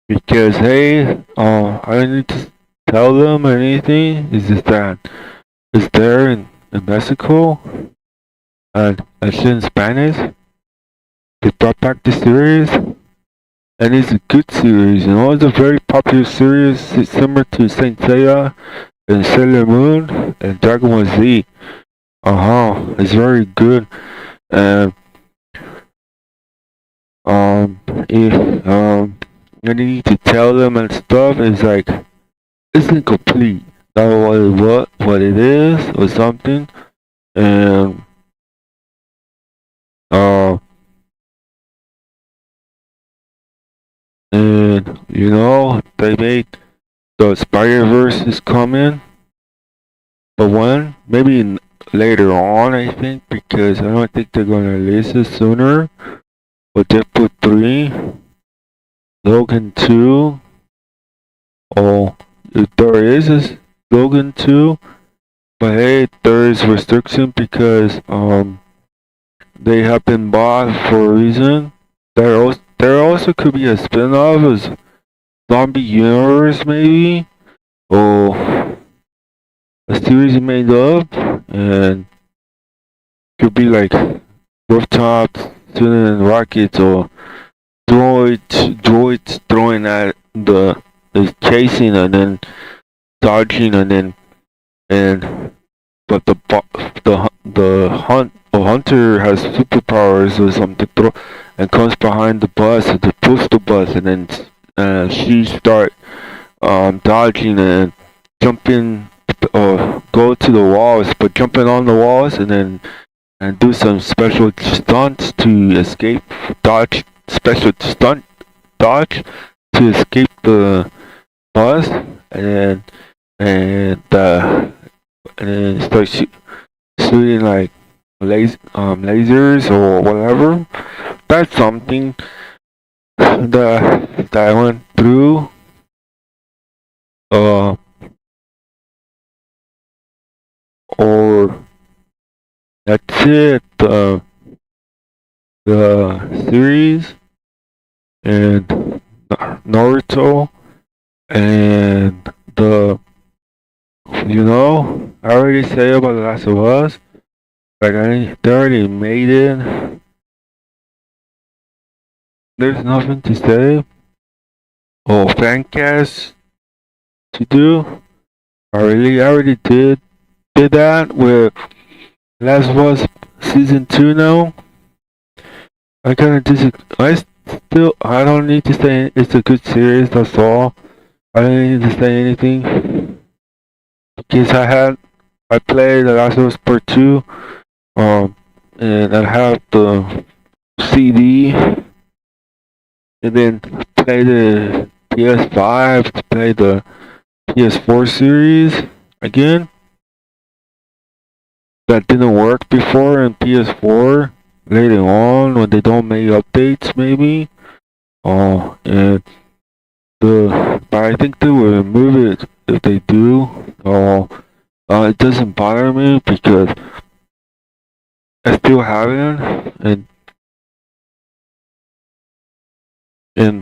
because hey, I don't need to tell them anything. It's just that it's there in Mexico, and it's in Spanish. They brought back the series, and it's a good series. You know, it's a very popular series, similar to Saint Seiya and Sailor Moon and Dragon Ball Z. It's very good, and if you need to tell them and stuff, it's like it's incomplete. Not what it is or something, and and you know they made the Spider-Verse is coming, but when maybe later on I think because I don't think they're gonna release it sooner. But Deadpool 3, Logan 2, oh, if there is a Logan 2, but hey, there is restriction because they have been bought for a reason. There also could be a spin-off as Zombie Universe maybe, or a series made up, and could be like rooftops, shooting rockets, or droids throwing at the chasing and then dodging and but the hunter has superpowers or something and comes behind the bus and they push the bus and then she start dodging and jumping or go to the walls but jumping on the walls and do some special stunts to escape dodge to escape the bus and and start shooting like lasers or whatever. That's something that I went through. Or that's it. The series and Naruto and the I already say about The Last of Us. Like they already made it. There's nothing to say. Or fan cast to do. I already did that with Last of Us season 2 now. I don't need to say it's a good series, that's all. I don't need to say anything. Because I played The Last of Us Part 2, and I have the CD, and then play the PS5, to play the PS4 series again. That didn't work before in PS4 later on when they don't make updates maybe. And but I think they will remove it if they do. It doesn't bother me because I still haven't in in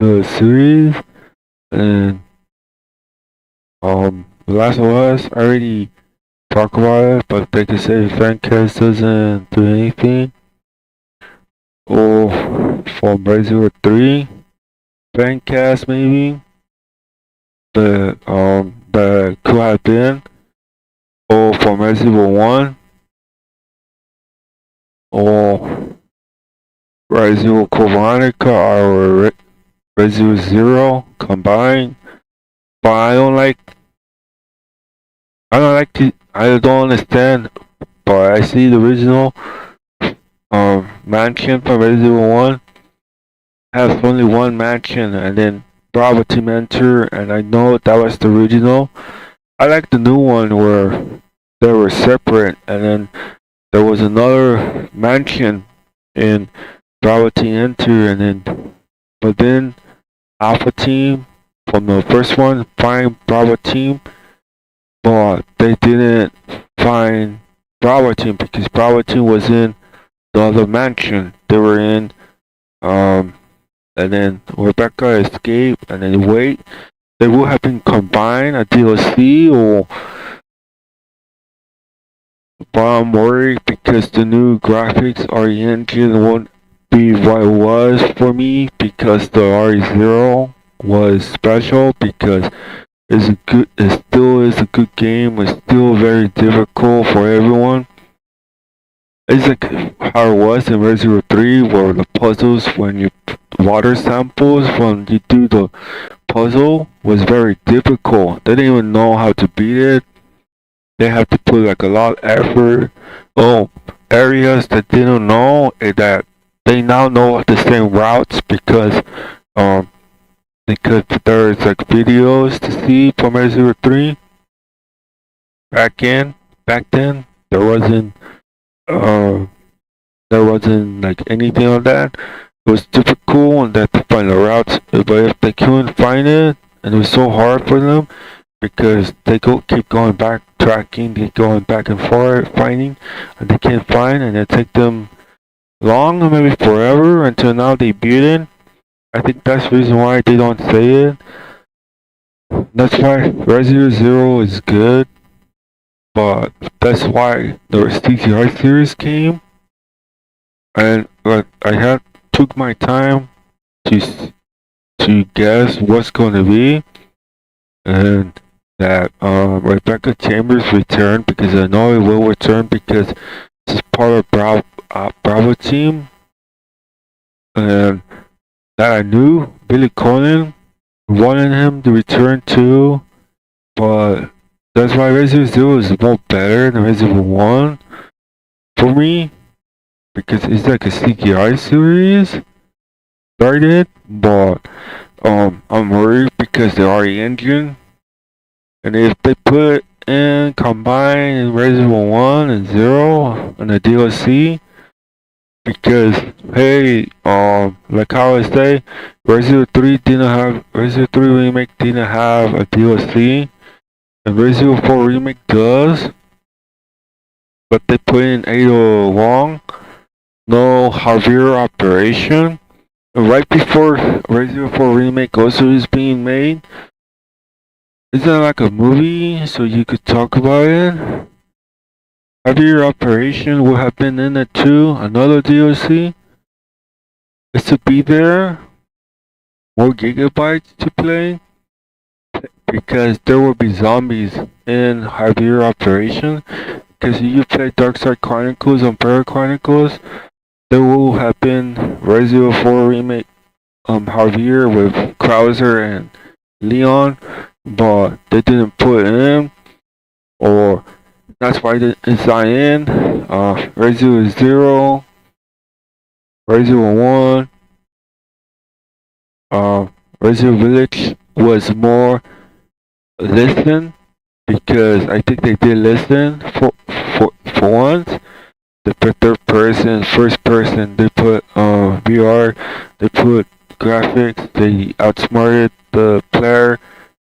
the series and The Last of Us. I already talked about it, but they could say Fancast doesn't do anything. Or from Resident Evil 3 Fancast maybe. That could have been. Or from Resident Evil 1. Or Resident Evil Code Veronica or Resident Evil 0 combined. But I don't I don't understand. But I see the original mansion from Resident Evil 1 has only one mansion, and then Bravo Team enter, and I know that was the original. I like the new one where they were separate, and then there was another mansion in Bravo Team enter, but then Alpha Team from the first one find Bravo Team, but they didn't find Bravo Team because Bravo Team was in the other mansion. They were in, and then Rebecca escaped, and then wait, they would have been combined a DLC but I'm worried because the new graphics RE engine won't be what it was for me because the RE0 was special because it still is a good game. It's still very difficult for everyone. It's like how it was in Resident Evil 3 where the puzzles when you water samples when you do the puzzle was very difficult. They didn't even know how to beat it. They have to put like a lot of effort. Areas that they don't know that they now know the same routes because there's like videos to see from Resident Evil 3. Back then there wasn't like anything on that. It was difficult and they had to find the routes, but if they couldn't find it, and it was so hard for them because they keep going back tracking, they going back and forth finding, and they can't find, and it take them long or maybe forever until now they beat it. I think that's the reason why they don't say it. That's why Resident Evil 0 is good, but that's why the CGI series came, and I took my time to guess what's going to be, and that Rebecca Chambers returned because I know it will return because this is part of Bravo Team, and that I knew Billy Conan wanted him to return too, but that's why Resident Evil 0 is more better than Resident Evil 1 for me because it's like a CGI series started, but I'm worried because the RE engine, and if they put in combine in Resident Evil 1 and 0 and the DLC, because hey, like how I say, Resident Evil 3 Remake didn't have a DLC, and Resident Evil 4 Remake does, but they put in Ada Wong, no Javier Operation. Right before Resident Evil 4 Remake also is being made. Isn't it like a movie so you could talk about it? Javier Operation would have been in it too, another DLC. It's to be there, more gigabytes to play, because there will be zombies in Javier Operation. Because if you play Darkside Chronicles and Para Chronicles, there will have been Resident Evil 4 Remake Javier with Krauser and Leon, but they didn't put it in, or that's why it's not in. Resident Evil 0, Resident Evil 1, Resident Evil Village was more listen, because I think they did listen for once. They put third person, first person, they put VR, they put graphics, they outsmarted the player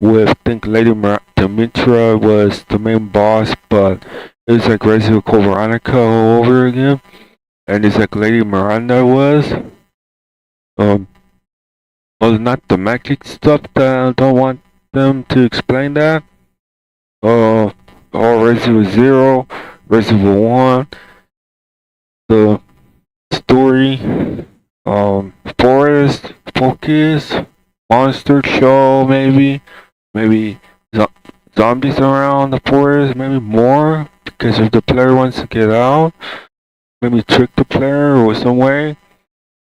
with I think Lady Demetra was the main boss, but it was like Resident Evil Veronica all over again, and it's like Lady Miranda was. Well, not the magic stuff that I don't want them to explain that. Or Resident Evil 0, Resident Evil 1, the story, forest, focus, monster show, maybe zombies around the forest, maybe more, because if the player wants to get out, maybe trick the player or some way.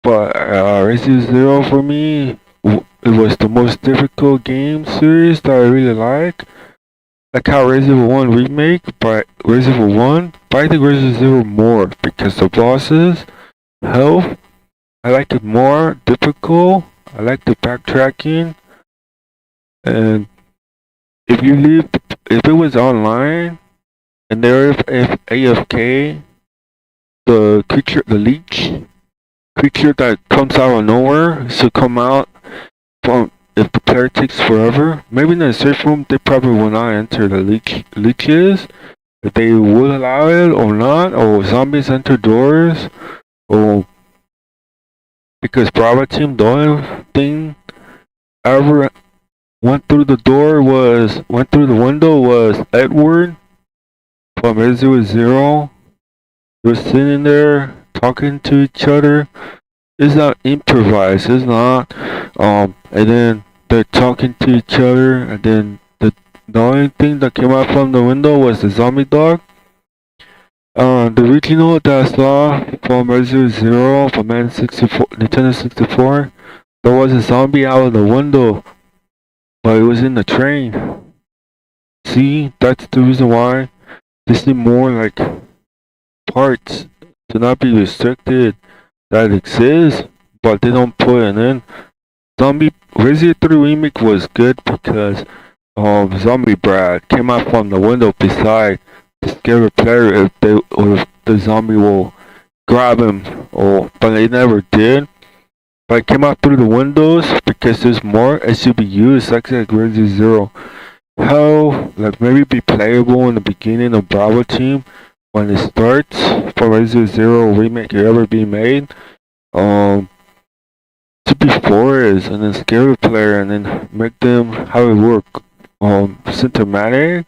But Resident Evil 0 for me, it was the most difficult game series that I really like how Resident Evil 1 remake, but Resident Evil 1, but I think Resident Evil 0 more, because the bosses, health, I like it more difficult, I like the backtracking, and if it was online, and there if AFK, the creature that comes out of nowhere, should come out from, if the player takes forever, maybe in the safe room they probably will not enter the leeches. If they would allow it or not, or zombies enter doors, or because Bravo Team, the only thing ever went through the window was Edward from Resident Evil 0. They were sitting there talking to each other. It's not improvised, it's not, and then they're talking to each other, and then the only thing that came out from the window was the zombie dog. The original that I saw from Resident Evil 0 from Nintendo 64, there was a zombie out of the window, but it was in the train. See, that's the reason why they need more like parts to not be restricted that exists, but they don't put it in. Resident 3 Remake was good because Zombie Brad came out from the window beside to scare the player if the zombie will grab him, but they never did. But it came out through the windows because there's more SUBUs like Resident 0. How like maybe be playable in the beginning of Bravo Team when it starts for Resident 0 Remake ever be made. To be forest and then scare the player and then make them how it work. Symptomatic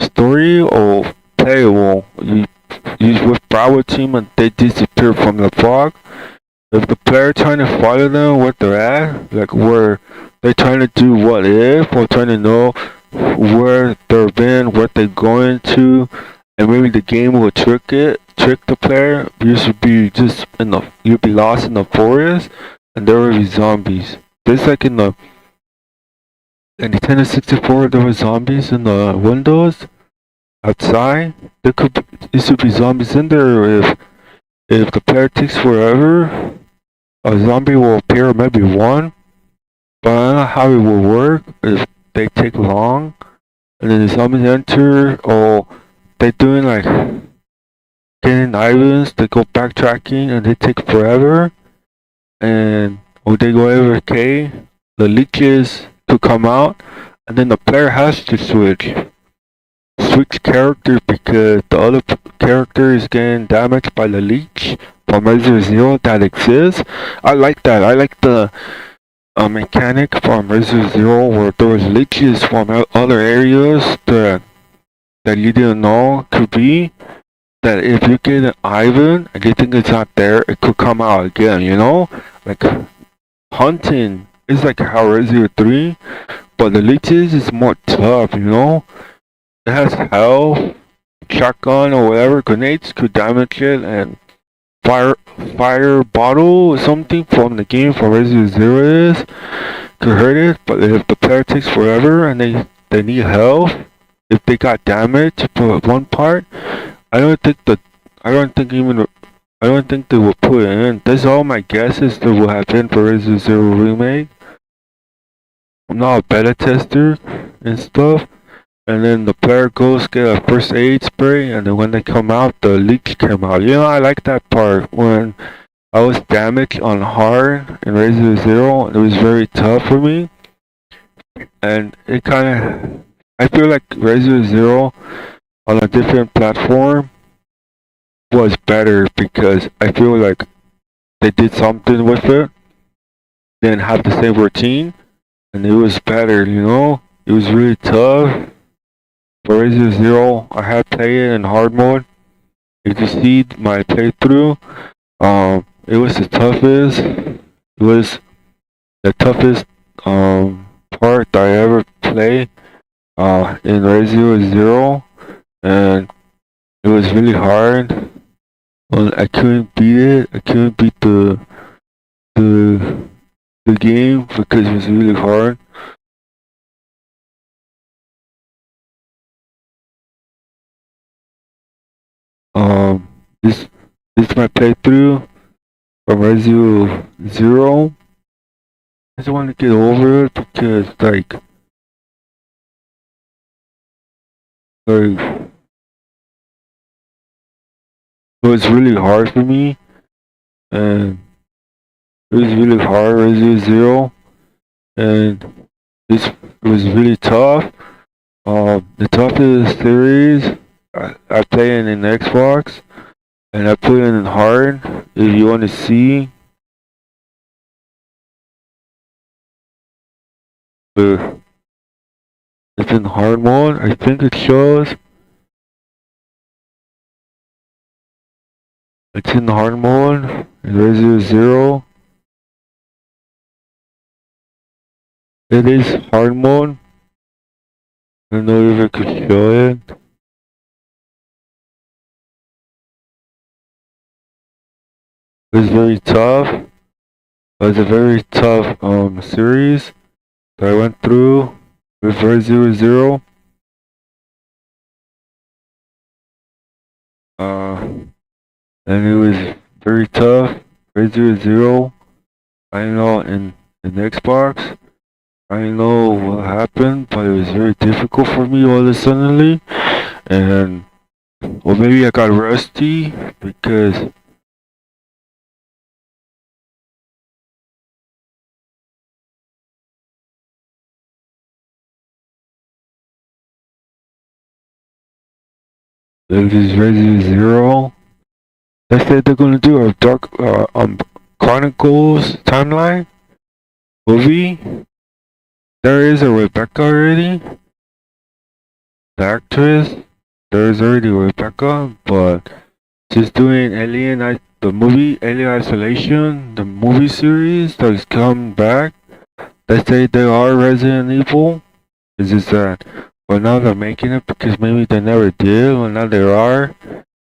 story or playable. You use with Bravo Team and they disappear from the fog. If the player trying to follow them where they're at, like where they're trying to do what if, or trying to know where they've been, what they're going to, and maybe the game will trick the player. You should be you'll be lost in the forest, and there will be zombies. Just like in Nintendo 64, there were zombies in the windows outside. There should be zombies in there. If the player takes forever, a zombie will appear, maybe one. But I don't know how it will work if they take long, and then the zombies enter, or they're doing like getting items, they go backtracking and they take forever, and or they go AFK, the leeches could come out, and then the player has to switch character because the other character is getting damaged by the leech from Resident Evil 0 that exists. I like that. I like the mechanic from Resident Evil 0 where there was leeches from other areas that you didn't know could be. That if you get an item and you think it's not there, it could come out again, you know? Like hunting is like how Resident Evil 3, but the leeches is more tough, you know? It has health, shotgun or whatever, grenades could damage it, and fire bottle or something from the game for Resident Evil 0 is could hurt it. But if the player takes forever and they need health, if they got damage for one part, I don't think they will put it in. That's all my guesses that will happen for Resident Evil 0 Remake. I'm not a beta tester and stuff. And then the player goes get a first aid spray, and then when they come out, the leech came out. You know, I like that part when I was damaged on hard in Resident Evil 0. It was very tough for me. and it kind of, I feel like Resident Zero on a different platform was better because I feel like they did something with it, didn't have the same routine, and it was better, you know? It was really tough. For Resident Zero, I had played it in hard mode. If you see my playthrough, it was the toughest. It was the toughest part that I ever played in Resident Zero, and it was really hard. Well, I couldn't beat it. I couldn't beat the the game because it was really hard. This is my playthrough from Resident Zero. I just want to get over it because like it was really hard for me, and it was really hard Resident Zero, and this was really tough. The toughest series I play in Xbox, and I put it in hard. If you want to see, the it's in hard mode. I think it shows it's in hard mode. Resident Zero. It is hard mode. I don't know if I could show it. It was very tough. It was a very tough series that I went through with Resident Zero. And it was very tough. Resident Zero. I know in Xbox. I know what happened, but it was very difficult for me all of a suddenly. And well, maybe I got rusty because it is Resident Zero. They said they're gonna do a Dark Chronicles timeline movie. There is a Rebecca already. The actress. There is already Rebecca, but she's doing the movie Alien Isolation, the movie series that is coming back. They say they are Resident Evil. It's just that well now they're making it because maybe they never did. Well now they are.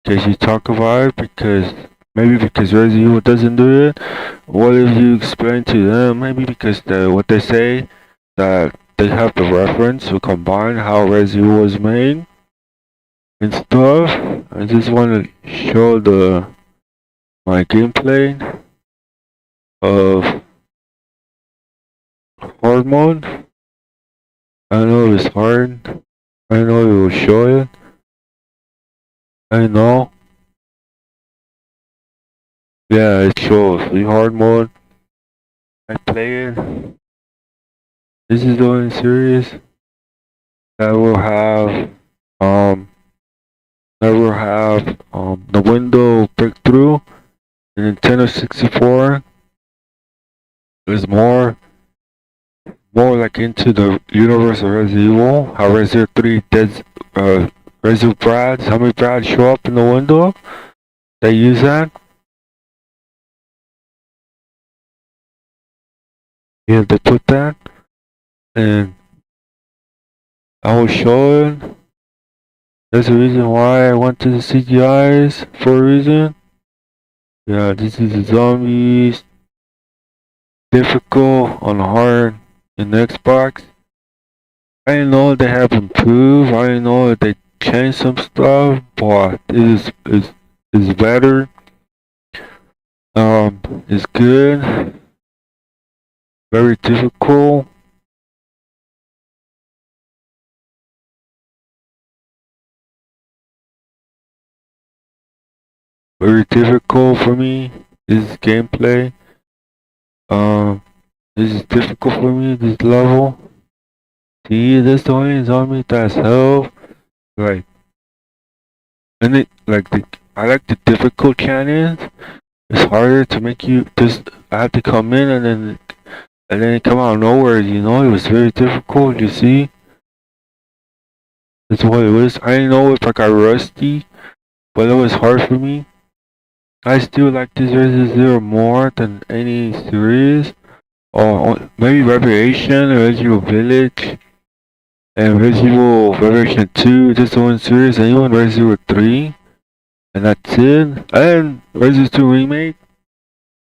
Because you talk about it because maybe because Resident Evil doesn't do it. What if you explain to them? Maybe because what they say that they have the reference to combine how Resident Evil was made and stuff. I just want to show my gameplay of hard mode. I know it's hard. I know it will show it. I know. Yeah, it shows the hard mode. I play it. This is the only series that will have the window breakthrough. The Nintendo 64 is more like into the universe of Resident Evil. How Resident 3 does Resident Brads, how many Brads show up in the window? They use that. Yeah, they put that, and I will show it. There's a reason why I went to the CGIs for a reason. Yeah, this is the zombies. Difficult on hard in Xbox. I know they have improved. I know that they changed some stuff, but it is better. It's good. Very difficult. Very difficult for me. This is gameplay. This is difficult for me. This level. See, this the only zombie that's hell. Like, and it like I like the difficult cannons. It's harder to make you just. I have to come in and then it come out of nowhere. You know, it was very difficult. You see, that's what it was. I didn't know if I got rusty, but it was hard for me. I still like this Resident Zero more than any series. Or maybe Revelation, Resident Evil Village, and Resident Evil Revelation 2, just the one series, and even Resident Evil 3. And that's it. And Resident Evil 2 Remake.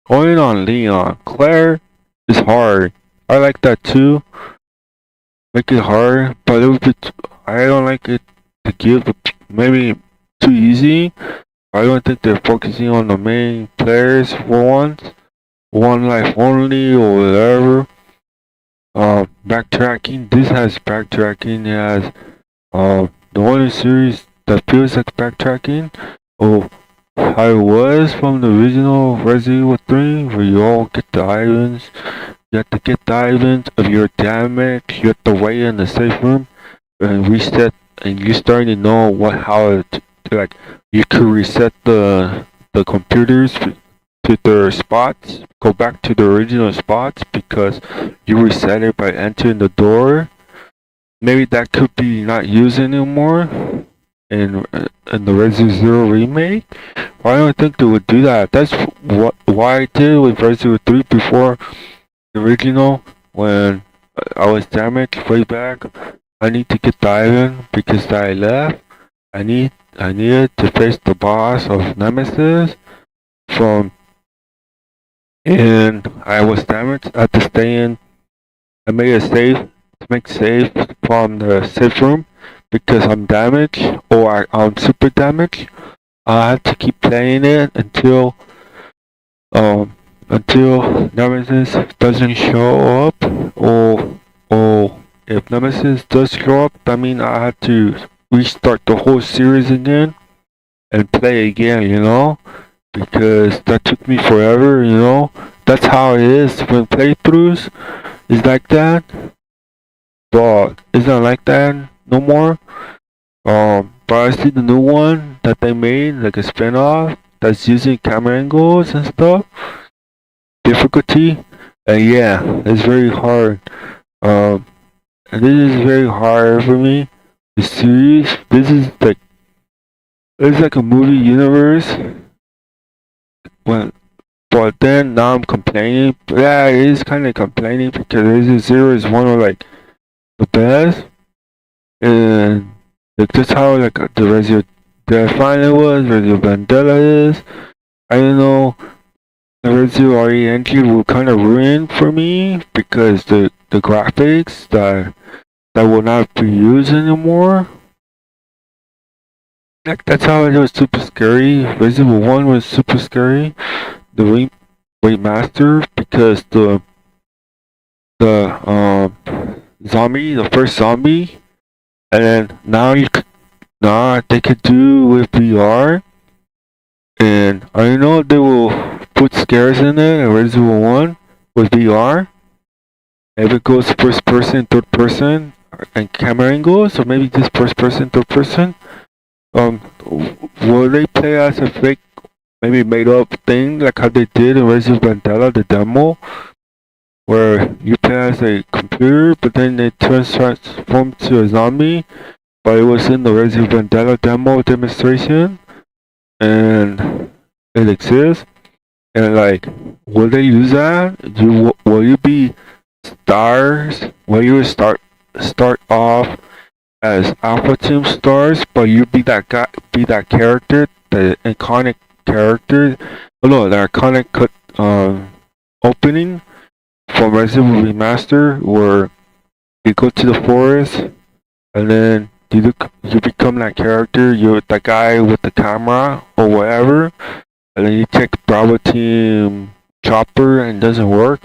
Going on Leon. Claire is hard. I like that too. Make it hard, but it would be I don't like it to give maybe too easy. I don't think they're focusing on the main players for once. One life only or whatever. Backtracking. This has backtracking. It has the only series that feels like backtracking. Oh, how it was from the original Resident Evil 3, where you all get the items. You have to get the items of your damage. You have to wait in the safe room and reset, and you start to know how to like you could reset the computers to their spots, go back to the original spots because you reset it by entering the door. Maybe that could be not used anymore in the Resident Zero remake. I don't think they would do that. That's why I did with Resident Evil 3 before the original when I was damaged way back. I need to get the item because I left. I needed to face the boss of Nemesis from, and I was damaged. I had to stay in. I made a save to make save from the safe room because I'm damaged or I'm super damaged. I have to keep playing it until Nemesis doesn't show up, or if Nemesis does show up, that means I have to restart the whole series again and play again, you know, because that took me forever, you know. That's how it is when playthroughs is like that, but it's not like that no more. But I see the new one that they made, like a spin-off that's using camera angles and stuff. Difficulty, and yeah, it's very hard. And this is very hard for me. The series, this is like it's like a movie universe. Well, but then now I'm complaining. Yeah, it is kind of complaining because Resident Zero is one of like the best, and like that's how like the Resident Defiant was, Resident Vandella is. I don't know. The Resident RE engine will kind of ruin for me because the graphics that will not be used anymore. Like that's how it was super scary. Resident 1 was super scary. The remaster because the zombie, the first zombie, and then now they could do with VR, and I know they will put scares in it in Resident 1 with VR. If it goes first person, third person, and camera angles, or maybe just first person, third person. Will they play as a fake, maybe made up thing like how they did in Resident Vandella, the demo, where you play as a computer, but then they transform to a zombie, but it was in the Resident Vandella demo demonstration, and it exists. And like, will they use that? Will you be stars? Will you start off as Alpha Team stars, but you be that guy, be that character, the iconic character? Oh no, the iconic opening from Resident Evil Remaster, where you go to the forest, and then you become that character. You're the guy with the camera or whatever, and then you take Bravo Team Chopper and it doesn't work,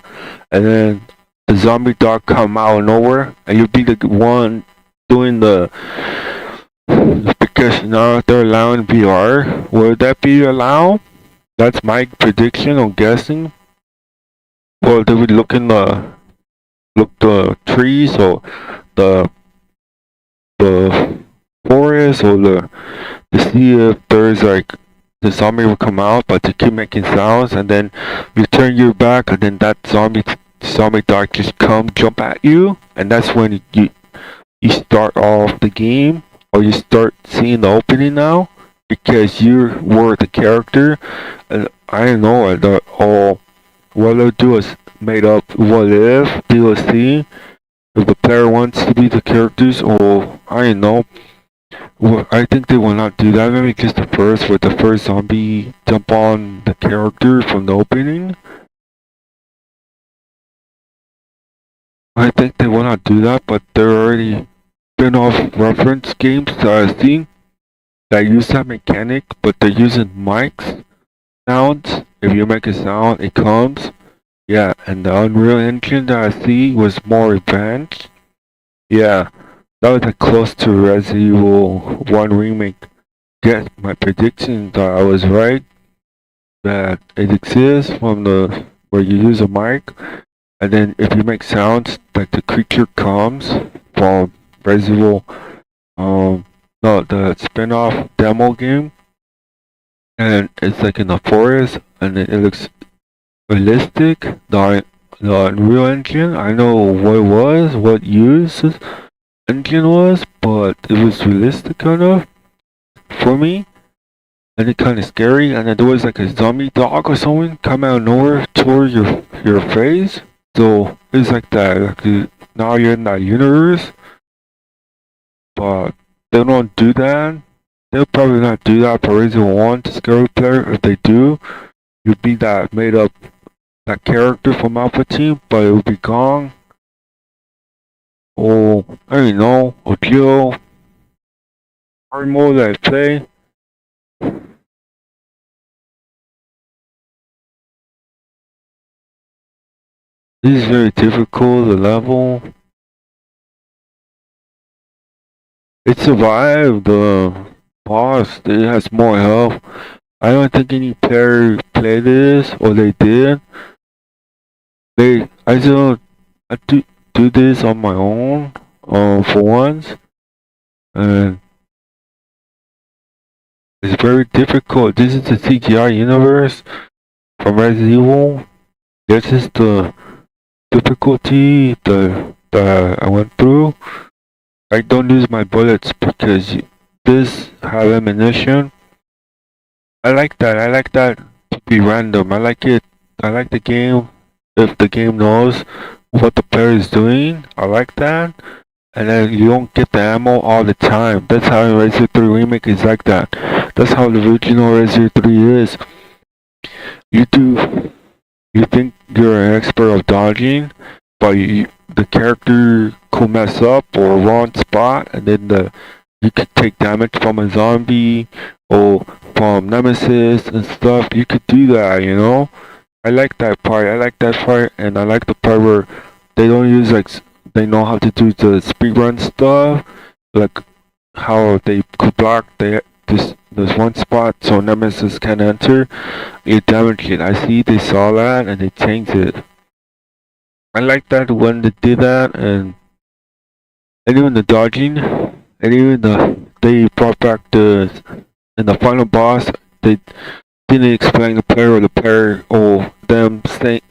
and then the zombie dog come out of nowhere, and you'll be the one doing the, because now they're allowing VR. Will that be allowed? That's my prediction. I'm guessing. Well, they would look the trees, or the forest or to see if there's like the zombie will come out, but to keep making sounds, and then you turn your back, and then that zombie dog just come jump at you, and that's when you start off the game, or you start seeing the opening now, because you were the character. And I don't know, all what they'll do is made up what if DLC. If the player wants to be the characters, or I don't know. Well, I think they will not do that. Maybe just the first, with the first zombie jump on the character from the opening. I think they will not do that, but there are already spin-off reference games that I've seen that use that mechanic, but they're using mics sounds. If you make a sound, it comes. Yeah, and the Unreal Engine that I see was more advanced. Yeah, that was like close to Resident Evil 1 remake. Guess my prediction that I was right. That it exists from the where you use a mic, and then if you make sounds, like the creature comes from Resident Evil, no, the spin-off demo game, and it's like in the forest, and it looks realistic. The Unreal Engine, I know what it was, what use engine was, but it was realistic kind of for me, and it kind of scary. And then there was like a zombie dog or something come out of nowhere toward your face. So it's like that. Like now you're in that universe, but they don't do that. They'll probably not do that for Resident Evil 1 to scare the player. If they do, you'd be that made up that character from Alpha Team, but it would be gone. Or I don't know, or Jill. Hard mode that I play. This is very difficult, the level. It survived the boss, it has more health. I don't think any player played this, or they did. I do this on my own, for once, and it's very difficult. This is the CGI universe from Resident Evil. This is the difficulty that I went through. I don't use my bullets because this have ammunition. I like that. I like that to be random. I like it. I like the game. If the game knows what the player is doing, I like that. And then you don't get the ammo all the time. That's how Resident 3 Remake is like that. That's how the original Resident 3 is. You think you're an expert of dodging, but the character could mess up or wrong spot, and then you could take damage from a zombie or from Nemesis and stuff. You could do that, you know. I like that part. And I like the part where they don't use they know how to do the speedrun stuff, like how they could block this one spot so Nemesis can enter. You damage it. I see they saw that and they changed it. I like that when they did that, and even the dodging, and even they brought back in the final boss. They didn't explain the player or them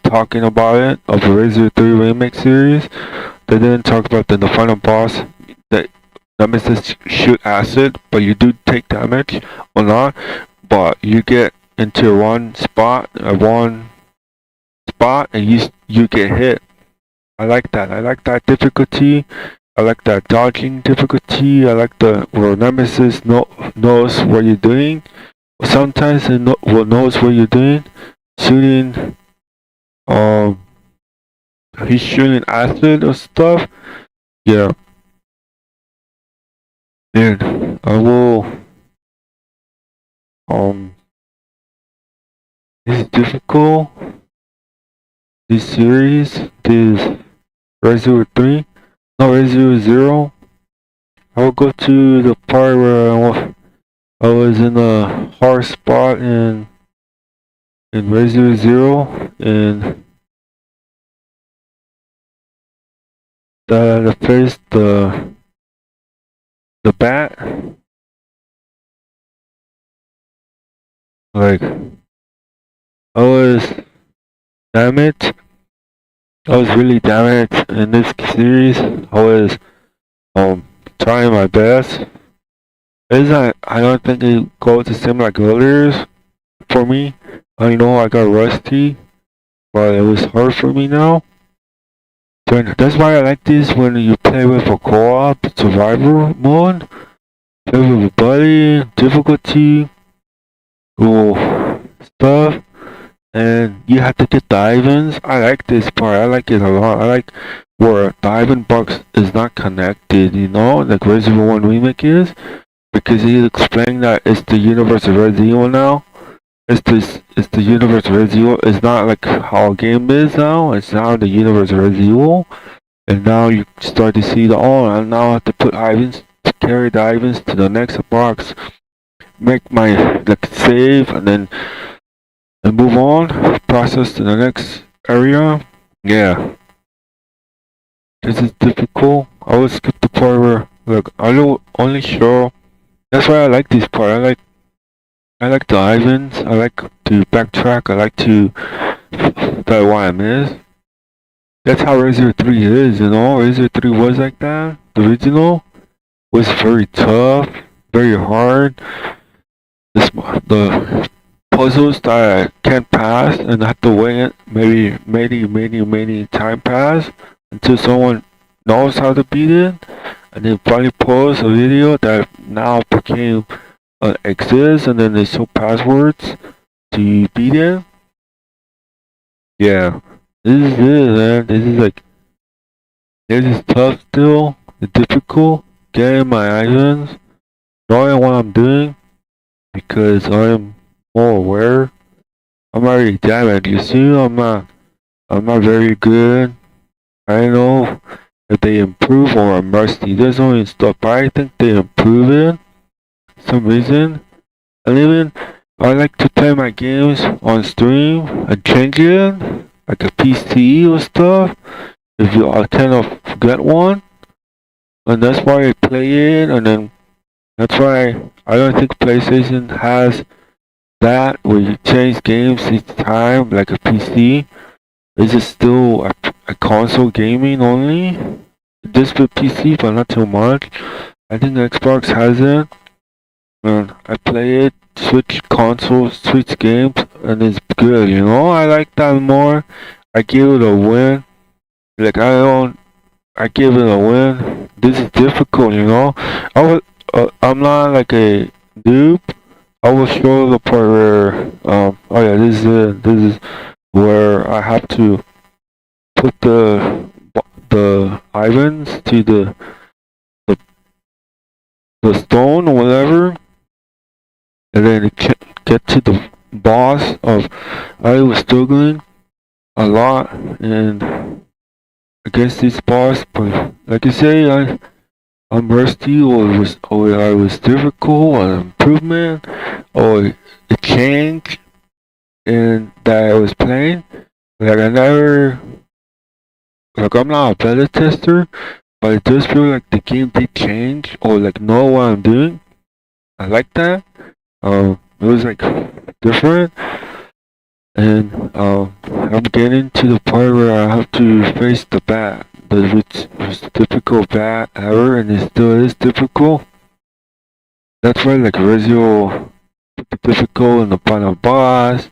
talking about it of the Resident 3 Remake series. They didn't talk about the final boss that Nemesis shoot acid, but you do take damage or not, but you get into one spot and you get hit. I like that. I like that difficulty. I like that dodging difficulty. I like where Nemesis knows what you're doing. Sometimes it knows what you're doing. Shooting, he's shooting acid or stuff. Yeah. And I will, this is difficult. This series, this Resident 3, no, Resident 0. I will go to the part where I was in a hard spot in Resident 0, and the face the bat, like I was damaged. I was really damaged in this series. I was trying my best. It's not, I don't think it goes the same like others for me. I know I got rusty, but it was hard for me now. So that's why I like this when you play with a co-op survivor mode. Play with a buddy, difficulty, cool stuff, and you have to get the items. I like this part. I like it a lot. I like where the item box is not connected, you know, like Resident Evil 1 Remake is, because he explained that it's the universe of Resident Evil now. It's the universe of Resident Evil. It's not like how a game is now. It's now the universe of Resident Evil. And now you start to see I now have to put items to carry the items to the next box. Make my like save and then move on. Process to the next area. Yeah. This is difficult. I will skip the part where look I will only show. That's why I like this part. I like the items. I like to backtrack. I like to that why I miss. That's how Resident 3 is, you know. Resident 3 was like that. The original was very tough, very hard. The puzzles that I can't pass and I have to wait many time pass until someone knows how to beat it, and then finally post a video that now became exists, and then they show passwords to beat it. Yeah, this is it, man. This is tough still. It's difficult getting my items, knowing what I'm doing, because I'm more aware. I'm already damaged. You see, I'm not very good. I don't know if they improve or I'm rusty. There's only stuff, but I think they improve it some reason. And even I like to play my games on stream and change it like a PC or stuff. If you I kind of get one, and that's why I play it. And then that's why I don't think PlayStation has that where you change games each time like a PC. Is it still a console gaming only? This for PC, but not too much. I think Xbox has it. And I play it, switch consoles, switch games, and it's good, you know? I like that more. I give it a win. Like, I give it a win. This is difficult, you know? I'm not like a noob. I will show the part where, oh yeah, this is where I have to put the items to the stone or whatever, and then get to the boss of. I was struggling a lot and against this boss, but like I say, I'm rusty, or I was difficult, or improvement, or it changed, and that I was playing. Like I never, like I'm not a beta tester, but I just feel like the game did change, or like know what I'm doing. I like that. It was like different, and I'm getting to the part where I have to face the bat, which was the difficult bat ever, and it still is difficult. That's why like Resident put the difficult in the final boss.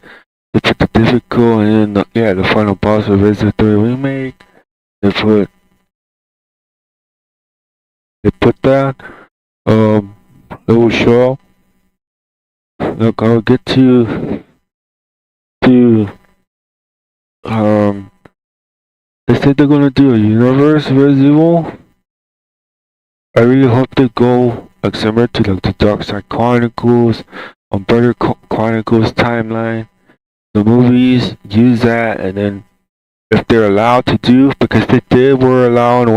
They put the difficult in the final boss of Resident 3 Remake. They put that. It will show. Look, I'll get to they said they're gonna do a universe Resident Evil. I really hope they go like similar to like the Dark Side Chronicles, Umbrella Chronicles timeline. The movies use that, and then if they're allowed to do, because were allowed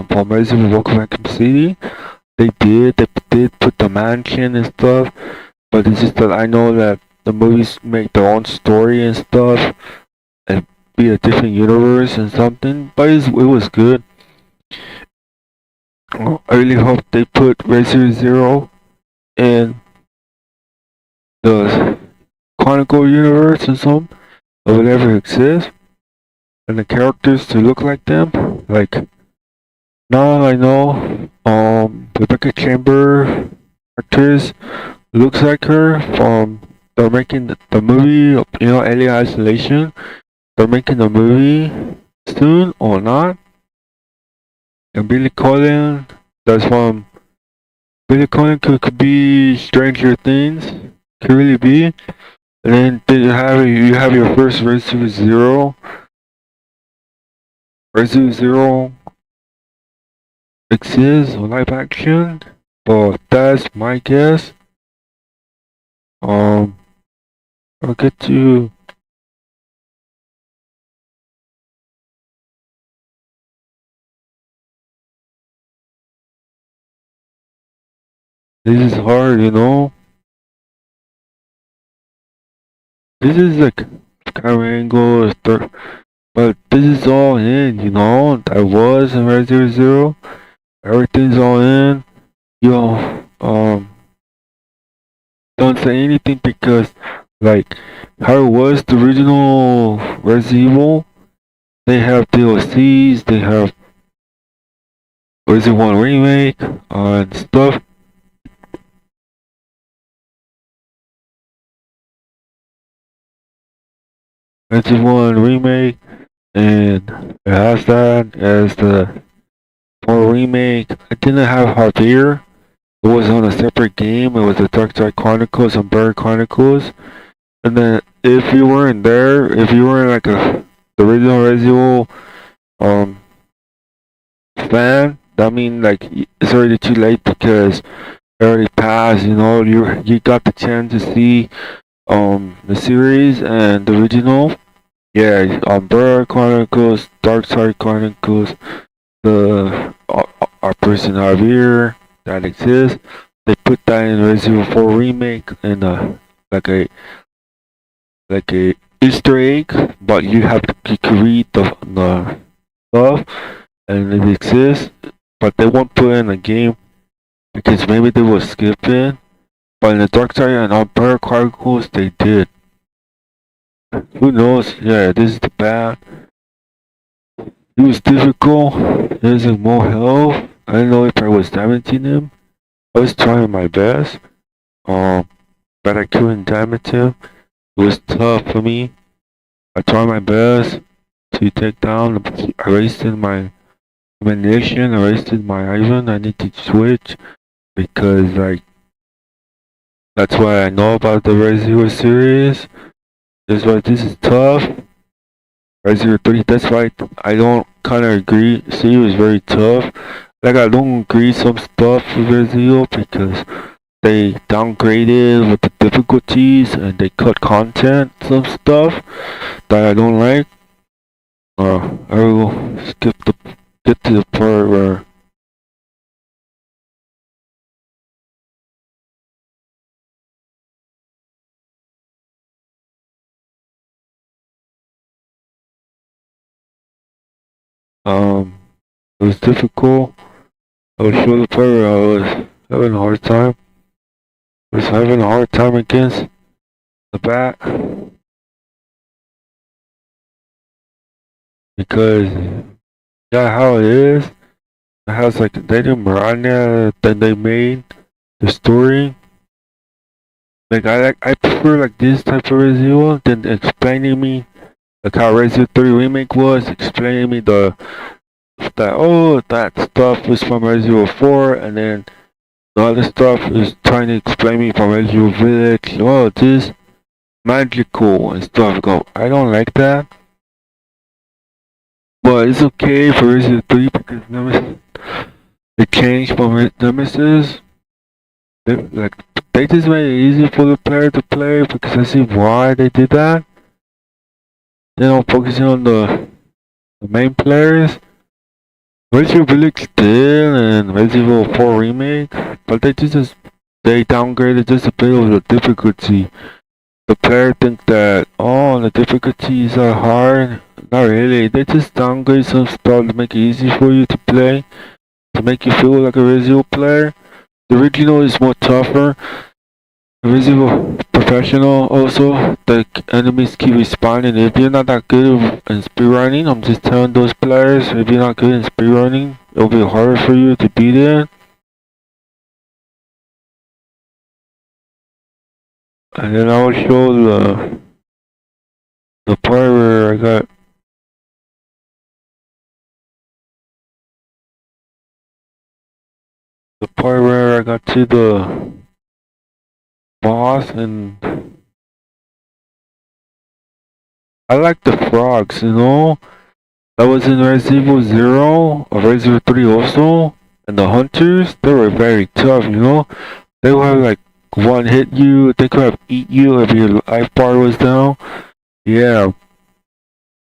from Resident Evil Raccoon City, they did put the mansion and stuff, but it's just that I know that the movies make their own story and stuff, and be a different universe and something, but it was good. I really hope they put Resident Zero in the Chronicle universe or something, or whatever exists, and the characters to look like them. Like now I know Rebecca Chamber actress looks like her from they're making the movie, you know, Alien Isolation. They're making the movie soon or not. And Billy Collin, that's from Billy Collin could be Stranger Things, could really be. And then you have your first Resident Zero. Resident Zero exists or live action, but that's my guess. I'll get to. This is hard, you know. This is like camera angle, but this is all in, you know. I was in Resident Zero. Everything's all in. Yo, don't say anything because, like, how it was the original Resident Evil. They have DLCs. They have Resident 1 remake and stuff. Resident 1 remake, and it has that as the 4 remake. I didn't have Javier. It was on a separate game. It was the Dark Side Chronicles and Bird Chronicles. And then if you weren't there, if you weren't like the original Resident Evil fan, that means like it's already too late because it already passed. You know, you got the chance to see the series and the original. Yeah, Bird Chronicles, Dark Side Chronicles, the our person Javier that exists. They put that in Resident Evil 4 remake and like a Easter egg, but you have to read the stuff and it exists, but they won't put it in a game because maybe they will skip it. But in the Dark Side and Umbrella Chronicles, they did. Who knows? Yeah, this is the bad. It was difficult. There's more health. I don't know if I was damaging him. I was trying my best. But I couldn't damage him. It was tough for me. I tried my best to take down. I wasted my ammunition. I wasted my iron. I need to switch because like that's why I know about the Resident Evil series. That's why this is tough. Resident Evil 3. That's why I don't kind of agree. See, it was very tough. Like I don't agree some stuff with Resident Evil because they downgraded with the difficulties and they cut content, some stuff that I don't like. I will get to the part where it was difficult. I will show the part where I was having a hard time. I was having a hard time against the bat because yeah, how it is. It has like they did Miranda that they made the story. Like I prefer like this type of Resident Evil than explaining me like how Resident 3 remake was, explaining me that stuff was from Resident Evil 4 and then the other stuff is trying to explain me from Resident Evil Village. Oh, this magical and stuff. Go, I don't like that. But it's okay for Resident 3 because Nemesis it changed from Nemesis. They just made it easy for the player to play because I see why they did that. They're not focusing on the main players. Resident Evil Village did and Resident Evil 4 remake, but they downgraded just a bit of the difficulty. the player think that, oh, the difficulties are hard. Not really. They just downgrade some stuff to make it easy for you to play, to make you feel like a Resident player. The original is more tougher. The Resident Professional also, the enemies keep respawning. If you're not that good in speedrunning, I'm just telling those players, if you're not good in speedrunning, it'll be harder for you to beat it. And then I will show the part where I got to the boss, and I like the frogs, you know? That was in Resident Evil 0 or Resident Evil 3 also. And the hunters, they were very tough, you know? They would have like one hit you, they could have eat you if your life bar was down. Yeah.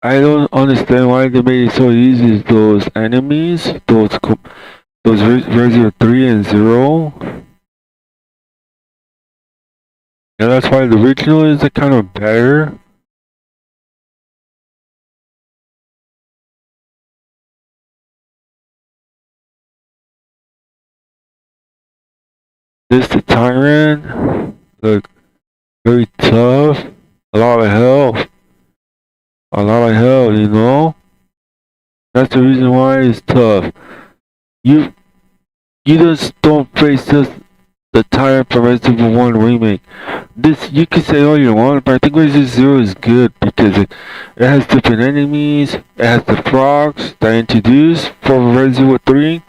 I don't understand why they made it so easy. Those enemies, those Resident Evil 3 and 0. And that's why the original is kind of better. This the Tyrant, look, very tough, a lot of health, you know? That's the reason why it's tough. You just don't face just the Tyrant from Resident Evil 1 remake. This, you can say all you want, but I think Resident Evil 0 is good because it has different enemies, it has the frogs that I introduced for Resident Evil 3,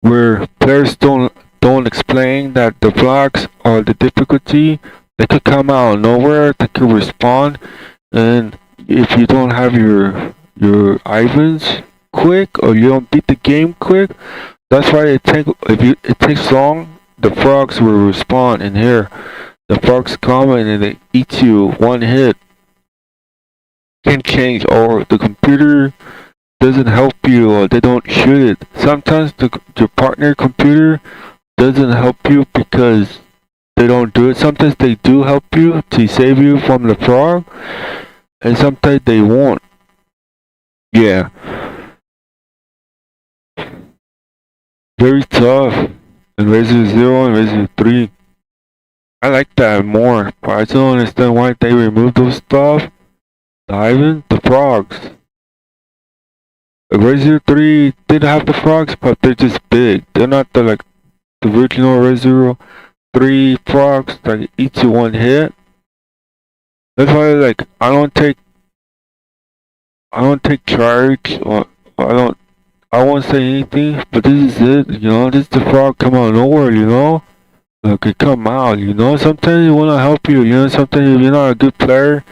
where players don't explain that the frogs are the difficulty. They could come out of nowhere, they could respawn, and if you don't have your items quick or you don't beat the game quick, that's why it takes long. The frogs will respawn in here. The frogs come and they eat you one hit. Can change, or the computer doesn't help you, or they don't shoot it. Sometimes your partner computer doesn't help you because they don't do it. Sometimes they do help you to save you from the frog, and sometimes they won't. Yeah. Very tough in Resident 0 and Resident 3. I like that more, but I don't understand why they removed those stuff. The frogs. Resident 3 did have the frogs, but they're just big. They're not the original Resident 3 frogs that eat you one hit. That's why I don't take charge, or I won't say anything, but this is it, you know. This is the frog come out of nowhere, you know. It come out, you know. Sometimes it wanna help you, you know. Sometimes if you're not a good player,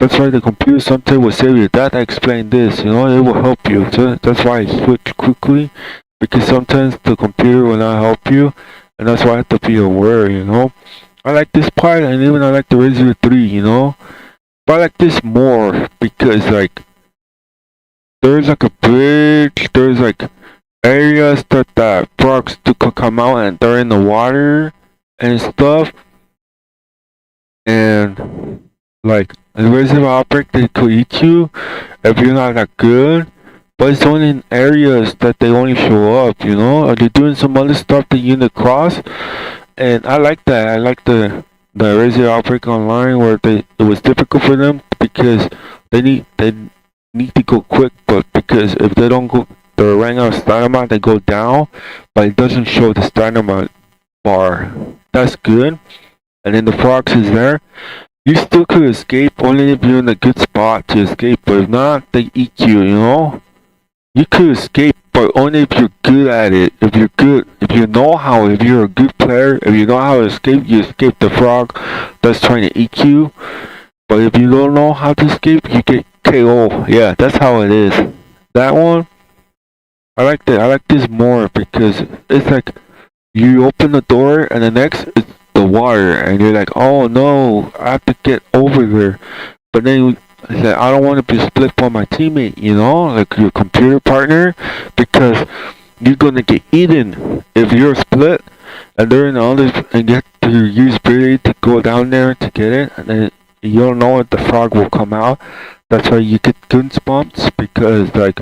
that's why the computer sometimes will save you. That I explained this, you know. It will help you. So that's why I switch quickly, because sometimes the computer will not help you, and that's why I have to be aware, you know. I like this part, and even I like the Resident 3, you know. But I like this more because there's a bridge, there's areas that frogs do come out and they're in the water and stuff, and the Resident Outbreak, they could eat you if you're not that good, but it's only in areas that they only show up, you know. Or they're doing some other stuff that you need to cross, and I like that. I like the Resident Outbreak Online, where it was difficult for them because they need to go quick, but because if they don't go, the rank of stamina, they go down, but it doesn't show the stamina bar. That's good. And then the frogs is there. You still could escape only if you're in a good spot to escape, but if not, they eat you, you know? You could escape, but only if you're good at it. If you're good, if you know how, if you're a good player, if you know how to escape, you escape the frog that's trying to eat you. But if you don't know how to escape, you get KO. Yeah, that's how it is. That one, I like that. I like this more because it's like you open the door and the next is the water, and you're like, oh no, I have to get over there. But then I don't want to be split by my teammate, you know, like your computer partner, because you're gonna get eaten if you're split, and they're in the other, and you have to use ability to go go down there to get it, and then you don't know if the frog will come out. That's why you get goosebumps, because like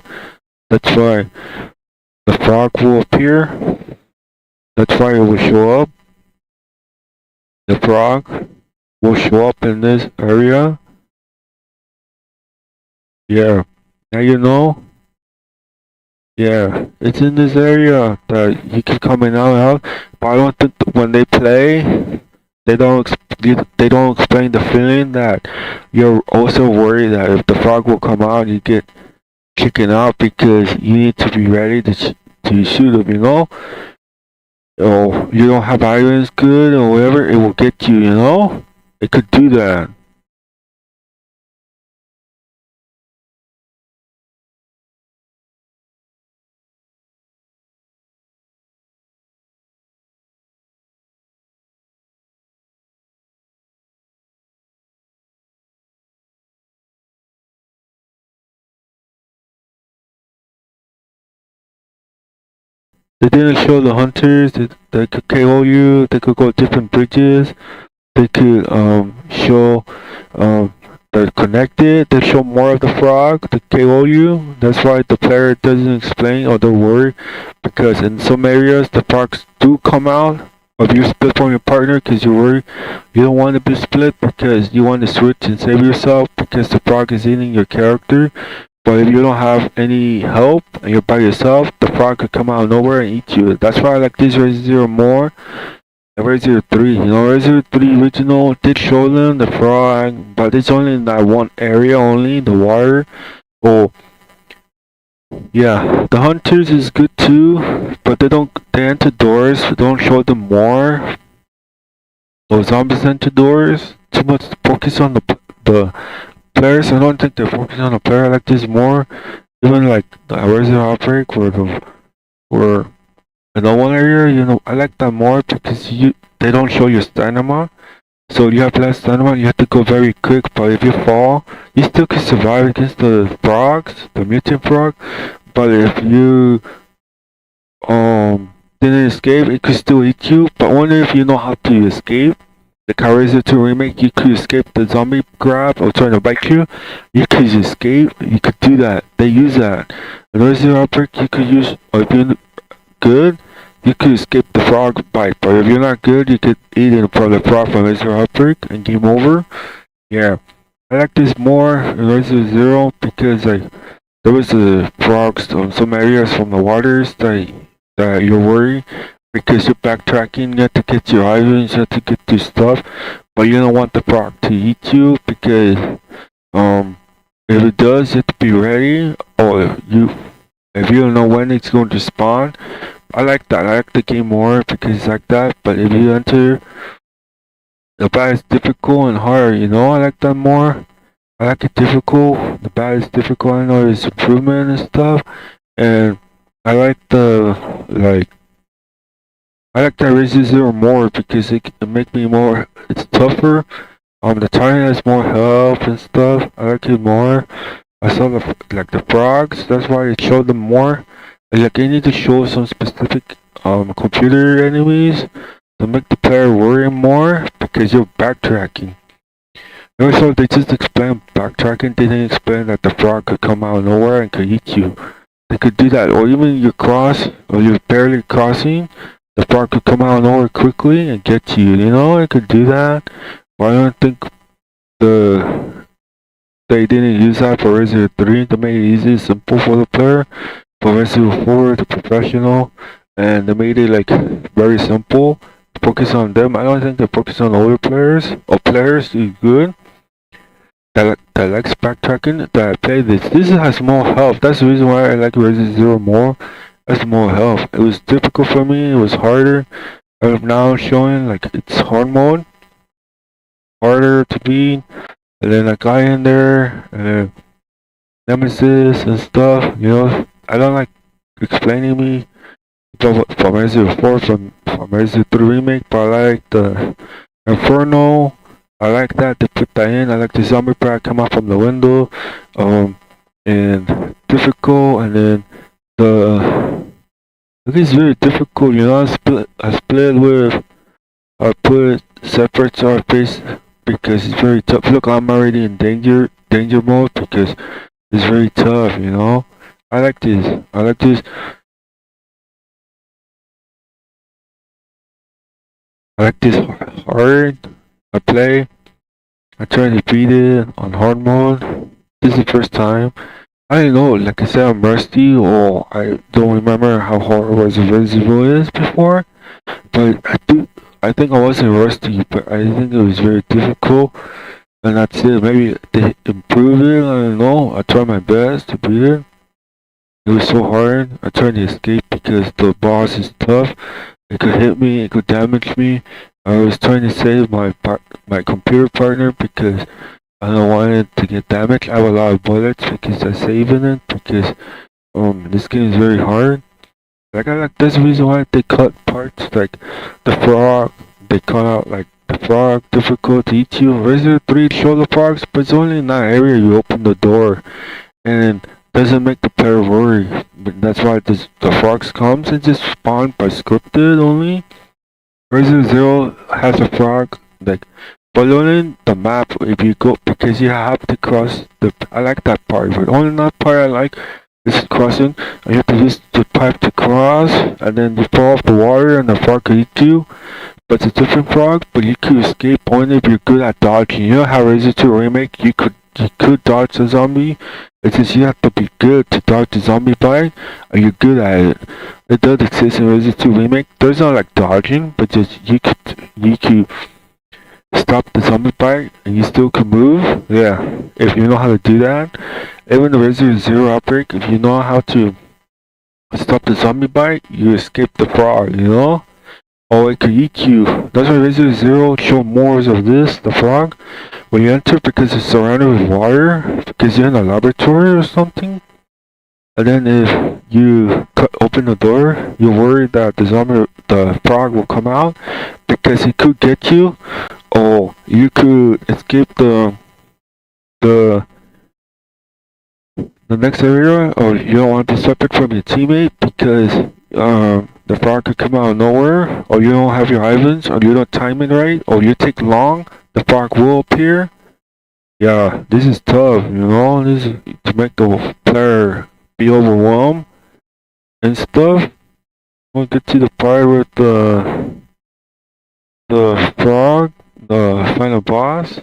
that's why the frog will appear. That's why it will show up. The frog will show up in this area. Yeah, now you know. Yeah, it's in this area that you can come in and out. But I don't think when they play, they don't explain the feeling that you're also worried that if the frog will come out, you get kicking out because you need to be ready to shoot them. You know, or you don't have irons good or whatever, it will get you. You know, it could do that. They didn't show the hunters. They could KO you. They could go different bridges. They could show they're connected. They show more of the frog to KO you. That's why the player doesn't explain or they're worried, because in some areas the frogs do come out. Or if you split from your partner because you're worried, you don't want to be split because you want to switch and save yourself because the frog is eating your character. But if you don't have any help and you're by yourself, the frog could come out of nowhere and eat you. That's why I like this Resident Zero more than Resident 3. You know, Resident 3 original did show them the frog, but it's only in that one area only, the water. Oh, yeah, the hunters is good too, but they enter doors, they don't show them more. Those zombies enter doors, too much focus on the players. I don't think they're focusing on the player. I like this more. Even like the Resident Outbreak where in the one area, you know, I like that more because they don't show your stamina. So you have less stamina, you have to go very quick, but if you fall, you still can survive against the frogs, the mutant frog. But if you didn't escape, it could still eat you. But only if you know how to escape. The Resident 2 remake, you could escape the zombie grab or trying to bite you. You could escape. You could do that. They use that. In Resident Outbreak, you could use, or if you're good, you could escape the frog bite. But if you're not good, you could eat it from the frog from Resident Outbreak and game over. Yeah, I like this more in Resident Zero because like there was the frogs on some areas from the waters that you're worried. Because you're backtracking, you have to get your items, you have to get your stuff, but you don't want the frog to eat you because if it does, you have to be ready, or if you don't know when it's going to spawn. I like that. I like the game more because it's like that. But if you enter, the battle is difficult and hard. You know, I like that more. I like it difficult. The battle is difficult. I know there's improvement and stuff, and I like I like that Resident Zero more because it make me more. It's tougher. The Titan has more health and stuff. I like it more. I saw the frogs. That's why it showed them more. Like they need to show some specific computer enemies to make the player worry more because you're backtracking. Also, they just explain backtracking. They didn't explain that the frog could come out of nowhere and could eat you. They could do that, or even you cross, or you're barely crossing. The frog could come out of nowhere quickly and get you. You know, it could do that. But I don't think they didn't use that for Resident 3 to make it easy and simple for the player. For Resident 4, the professional, and they made it like very simple. Focus on them. I don't think they focus on older players or players who good that likes backtracking. That play this. This has more health. That's the reason why I like Resident Zero more. Has more health. It was difficult for me. It was harder. Now showing like it's hard mode, harder to beat. And then a guy in there, and then Nemesis and stuff. You know, I don't like explaining me from Resident 4 from Resident 3 remake, but I like the Inferno. I like that they put that in. I like the zombie pack come out from the window, and difficult, and then it is very difficult, you know. I split with, I put separates our face because it's very tough. Look, I'm already in danger mode because it's very tough, you know. I like this. I like this. I like this hard. I play. I try to beat it on hard mode. This is the first time. I don't know, like I said, I'm rusty, or I don't remember how hard Resident Evil is before. But I think I wasn't rusty, but I think it was very difficult. And that's it. Maybe they improve it. I don't know. I tried my best to beat it. It was so hard. I tried to escape because the boss is tough. It could hit me. It could damage me. I was trying to save my computer partner because I don't want it to get damaged. I have a lot of bullets because I save in it because this game is very hard. Like I like that's the reason why they cut parts like the frog. They cut out like the frog difficult to eat you. Resident 3 show the frogs, but it's only in that area you open the door and doesn't make the player worry. But that's why the frogs comes and just spawn by scripted only. Resident Zero has a frog like following the map if you go because you have to cross the. I like that part, but only that part I like is crossing. And you have to use the pipe to cross, and then you fall off the water, and the frog could eat you. But it's a different frog, but you could escape only if you're good at dodging. You know how Resident 2 Remake you could dodge the zombie. It's just you have to be good to dodge the zombie bite, and you're good at it. It does exist in Resident 2 Remake. There's not like dodging, but just you could stop the zombie bite and you still can move. Yeah, if you know how to do that. Even the Resident Zero Outbreak, if you know how to stop the zombie bite, you escape the frog, you know? Or it could eat you. That's why Resident Zero show more of this, the frog. When you enter because it's surrounded with water, because you're in a laboratory or something. And then if you open the door, you're worried that the frog will come out because it could get you. Or you could escape the next area, or you don't want to be separate from your teammate because the frog could come out of nowhere, or you don't have your items, or you don't time it right, or you take long, the frog will appear. Yeah, this is tough, you know. This is to make the player be overwhelmed and stuff. We'll get to the part with the frog, the final boss.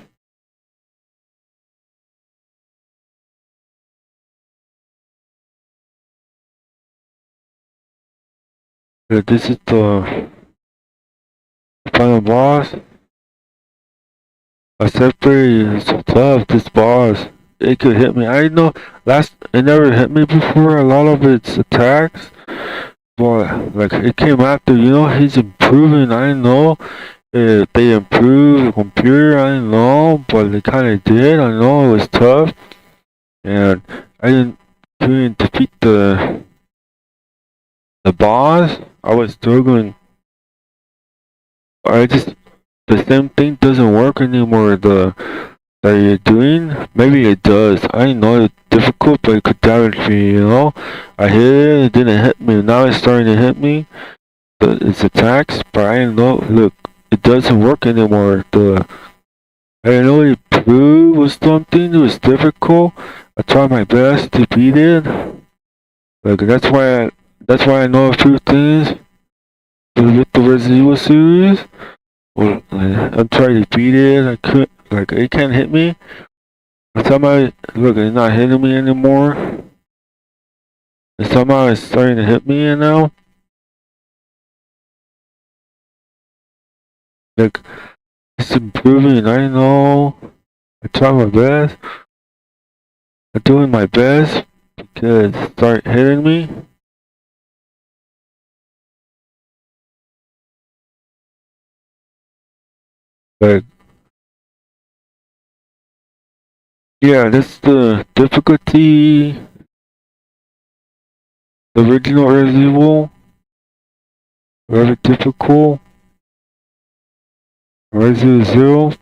Yeah, this is the final boss. I separate is tough. This boss, it could hit me. I know it never hit me before. A lot of its attacks, but like it came after. You know, he's improving. I know if they improved the computer. I know, but they kind of did. I know it was tough, and I couldn't defeat the boss. I was struggling. The same thing doesn't work anymore. That you're doing, maybe it does. I know it's difficult, but it could damage me. You know, I hit it, it didn't hit me. Now it's starting to hit me. Its attacks, but I know. Look, it doesn't work anymore. I know it proved was something. It was difficult. I tried my best to beat it. Like that's why I know a few things with the Resident Evil series. Well, I'm trying to beat it. I could like it can't hit me. And somehow look, it's not hitting me anymore. And somehow it's starting to hit me now. Like it's improving. I know. I try my best. I'm doing my best because it start hitting me. Like, yeah, that's the difficulty. The original Resident Evil, very difficult. Resident Zero,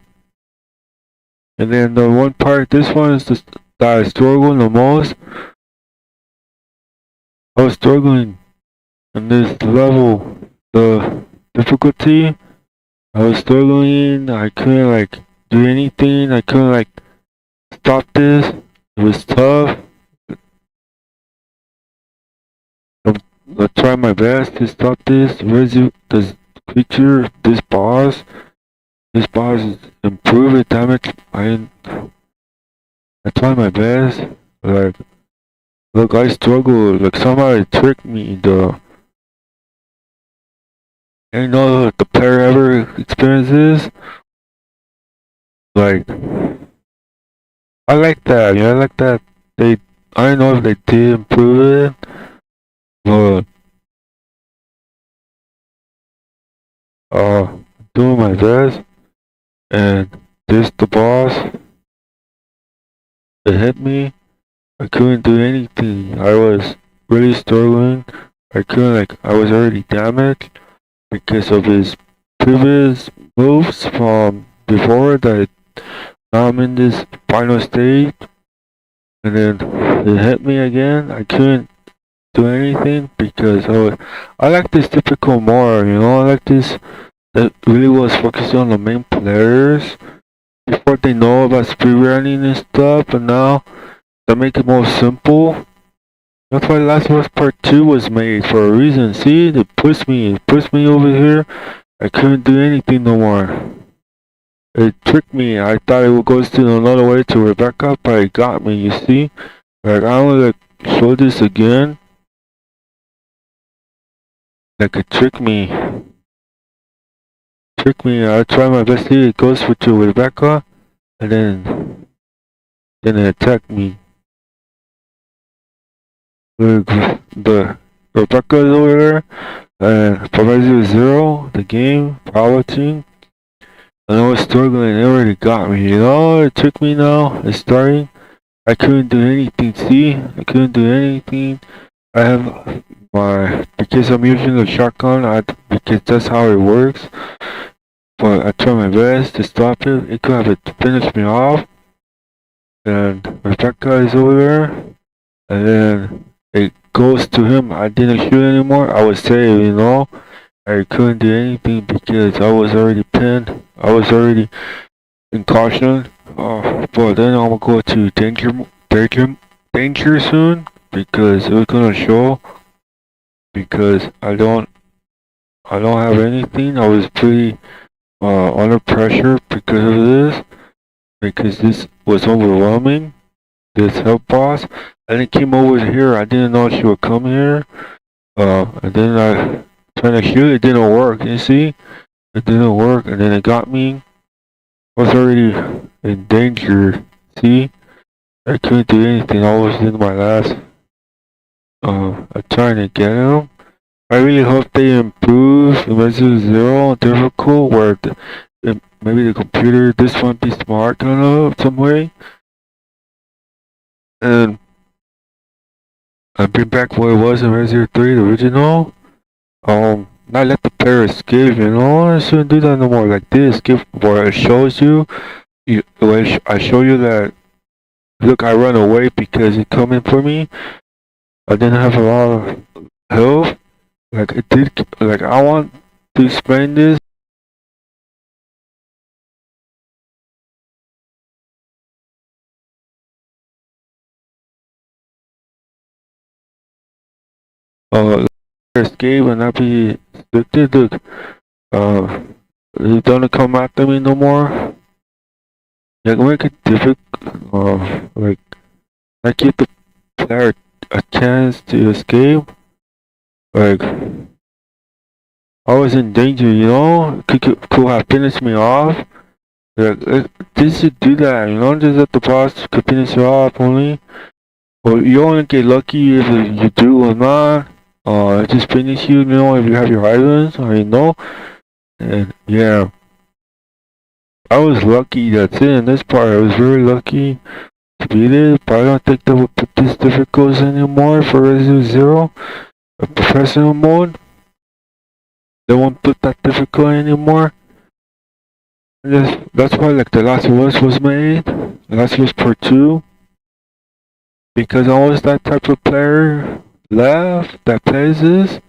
and then the one part. This one is that I struggle the most. I was struggling in this level. The difficulty I was struggling. I couldn't like do anything. I couldn't like stop this. It was tough. I tried my best to stop this. This creature, this boss. This boss is improve it damage. I tried my best. Like, look, I struggled. Like, somebody tricked me. I know the player ever experiences. Like, I like that. Yeah, I like that. I don't know if they did improve it, but doing my best. And the boss, it hit me. I couldn't do anything. I was really struggling. I was already damaged because of his previous moves from before that. Now I'm in this final stage, and then it hit me again. I couldn't do anything because I like this typical more, I like this that really was focusing on the main players before they know about speedrunning and stuff, and now they make it more simple. That's why Last of Us Part 2 was made for a reason. See, it pushed me over here. I couldn't do anything no more. It tricked me. I thought it would go to another way to Rebecca, but it got me, you see? Like, I want to show this again. Like, it tricked me. I tried my best to see it goes to Rebecca, and then it attacked me. The Rebecca is over there, and Proviso Zero, the game, piloting. And I was struggling, it already got me, it took me now, it's starting. I couldn't do anything, see? I couldn't do anything. I have because I'm using the shotgun, because that's how it works. But I tried my best to stop it. It could have finished me off. And Rebecca is over there. And then it goes to him. I didn't shoot anymore. I was saved, I couldn't do anything because I was already pinned. I was already in caution. But then I'm gonna go to danger soon because it was gonna show. Because I don't have anything. I was pretty under pressure because of this. Because this was overwhelming. This help boss. And it came over here. I didn't know she would come here. And then I trying to shoot, it didn't work, you see? It didn't work, and then it got me. I was already in danger, see? I couldn't do anything, I was in my last, I'm trying to get him. I really hope they improve Resident Zero difficult, where maybe the computer, this one be smart, kind of, some way. And I bring back what it was in Resident 3, the original. Not let the player escape, I shouldn't do that no more. Like this, where it shows you, I show you that, look, I run away because it's coming for me. I didn't have a lot of health. Like it did, like I want to explain this. Escape and not be restricted. Look, it don't come after me no more. Like make it difficult. Like give the player a chance to escape. Like I was in danger, could have finished me off. Like this should do that, just let the boss could finish you off only. Or you only get lucky if you do or not. Just finish you, if you have your items, and yeah. I was lucky, that's it, in this part I was very lucky to beat it, but I don't think they will put this difficult anymore for Resident Zero. A professional mode. They won't put that difficult anymore. That's why like The Last of Us was made. The Last of Us Part 2. Because I was that type of player left that plays this.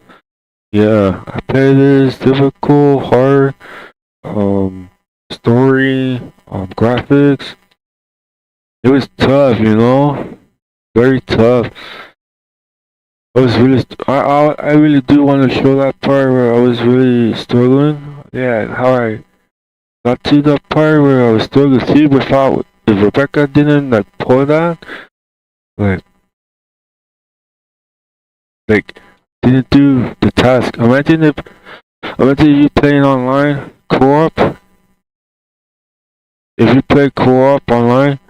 Yeah, I play this difficult, hard. story, graphics. It was tough, you know, very tough. I was really, I really do want to show that part where I was really struggling. Yeah, how I got to that part where I was struggling. See, without if Rebecca didn't like pull that, like like didn't do the task. Imagine you playing online co-op. If you play co-op online,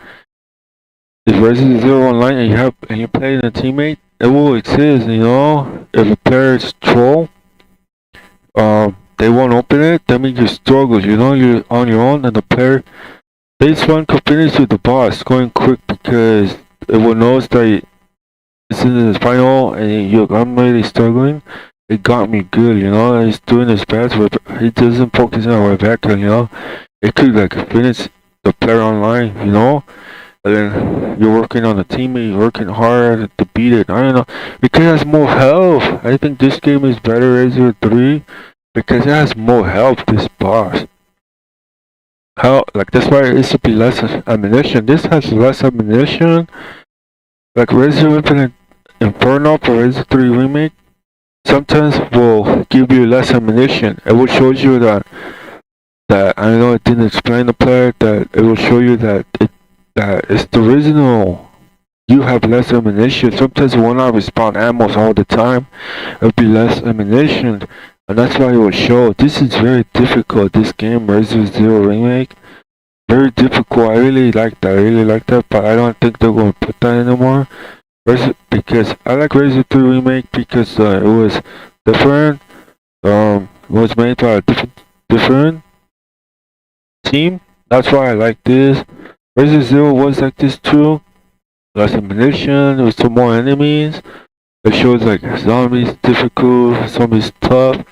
if Resident Zero online and you're playing a teammate, it will exist, you know. If a player is troll, they won't open it, that means you struggle, you know, you're on your own and the player this one could finish with the boss going quick because it will knows that it's in the final and I'm really struggling. It got me good, you know, and he's doing his best but he doesn't focus on Rebecca, you know. It could like finish the player online, you know. And then you're working on the teammate, you're working hard to beat it. I don't know. Because it has more health. I think this game is better Razor 3 because it has more health, this boss. How like that's why it should be less ammunition. This has less ammunition. Like Resident Infinite Inferno for Resident 3 Remake sometimes will give you less ammunition. It will show you that I know it didn't explain the player that it will show you that it's the original. You have less ammunition. Sometimes it will not respawn ammo all the time. It'll be less ammunition. And that's why it will show. This is very difficult. This game, Resident Zero Remake. Very difficult. I really like that. But I don't think they're going to put that anymore. Because I like Resident 3 Remake because it was different. It was made by a different team. That's why I like this. Resident Zero was like this too. Less ammunition, there was some more enemies. It shows like zombies difficult, zombies tough.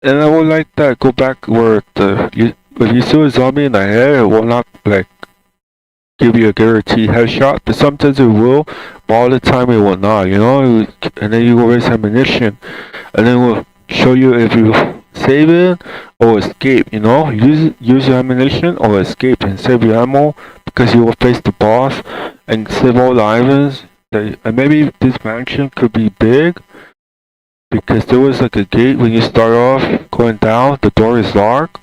And I would like that go back where if you see a zombie in the head, it will not like give you a guaranteed headshot. But sometimes it will, but all the time it will not, you know. And then you go raise ammunition, and then it will show you if you save it or escape, you know. Use your ammunition or escape and save your ammo because you will face the boss and save all the items. And maybe this mansion could be big because there was like a gate when you start off going down. The door is locked.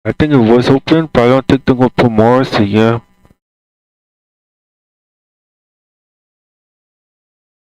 I think it was open, but I don't think they're gonna put more. So yeah,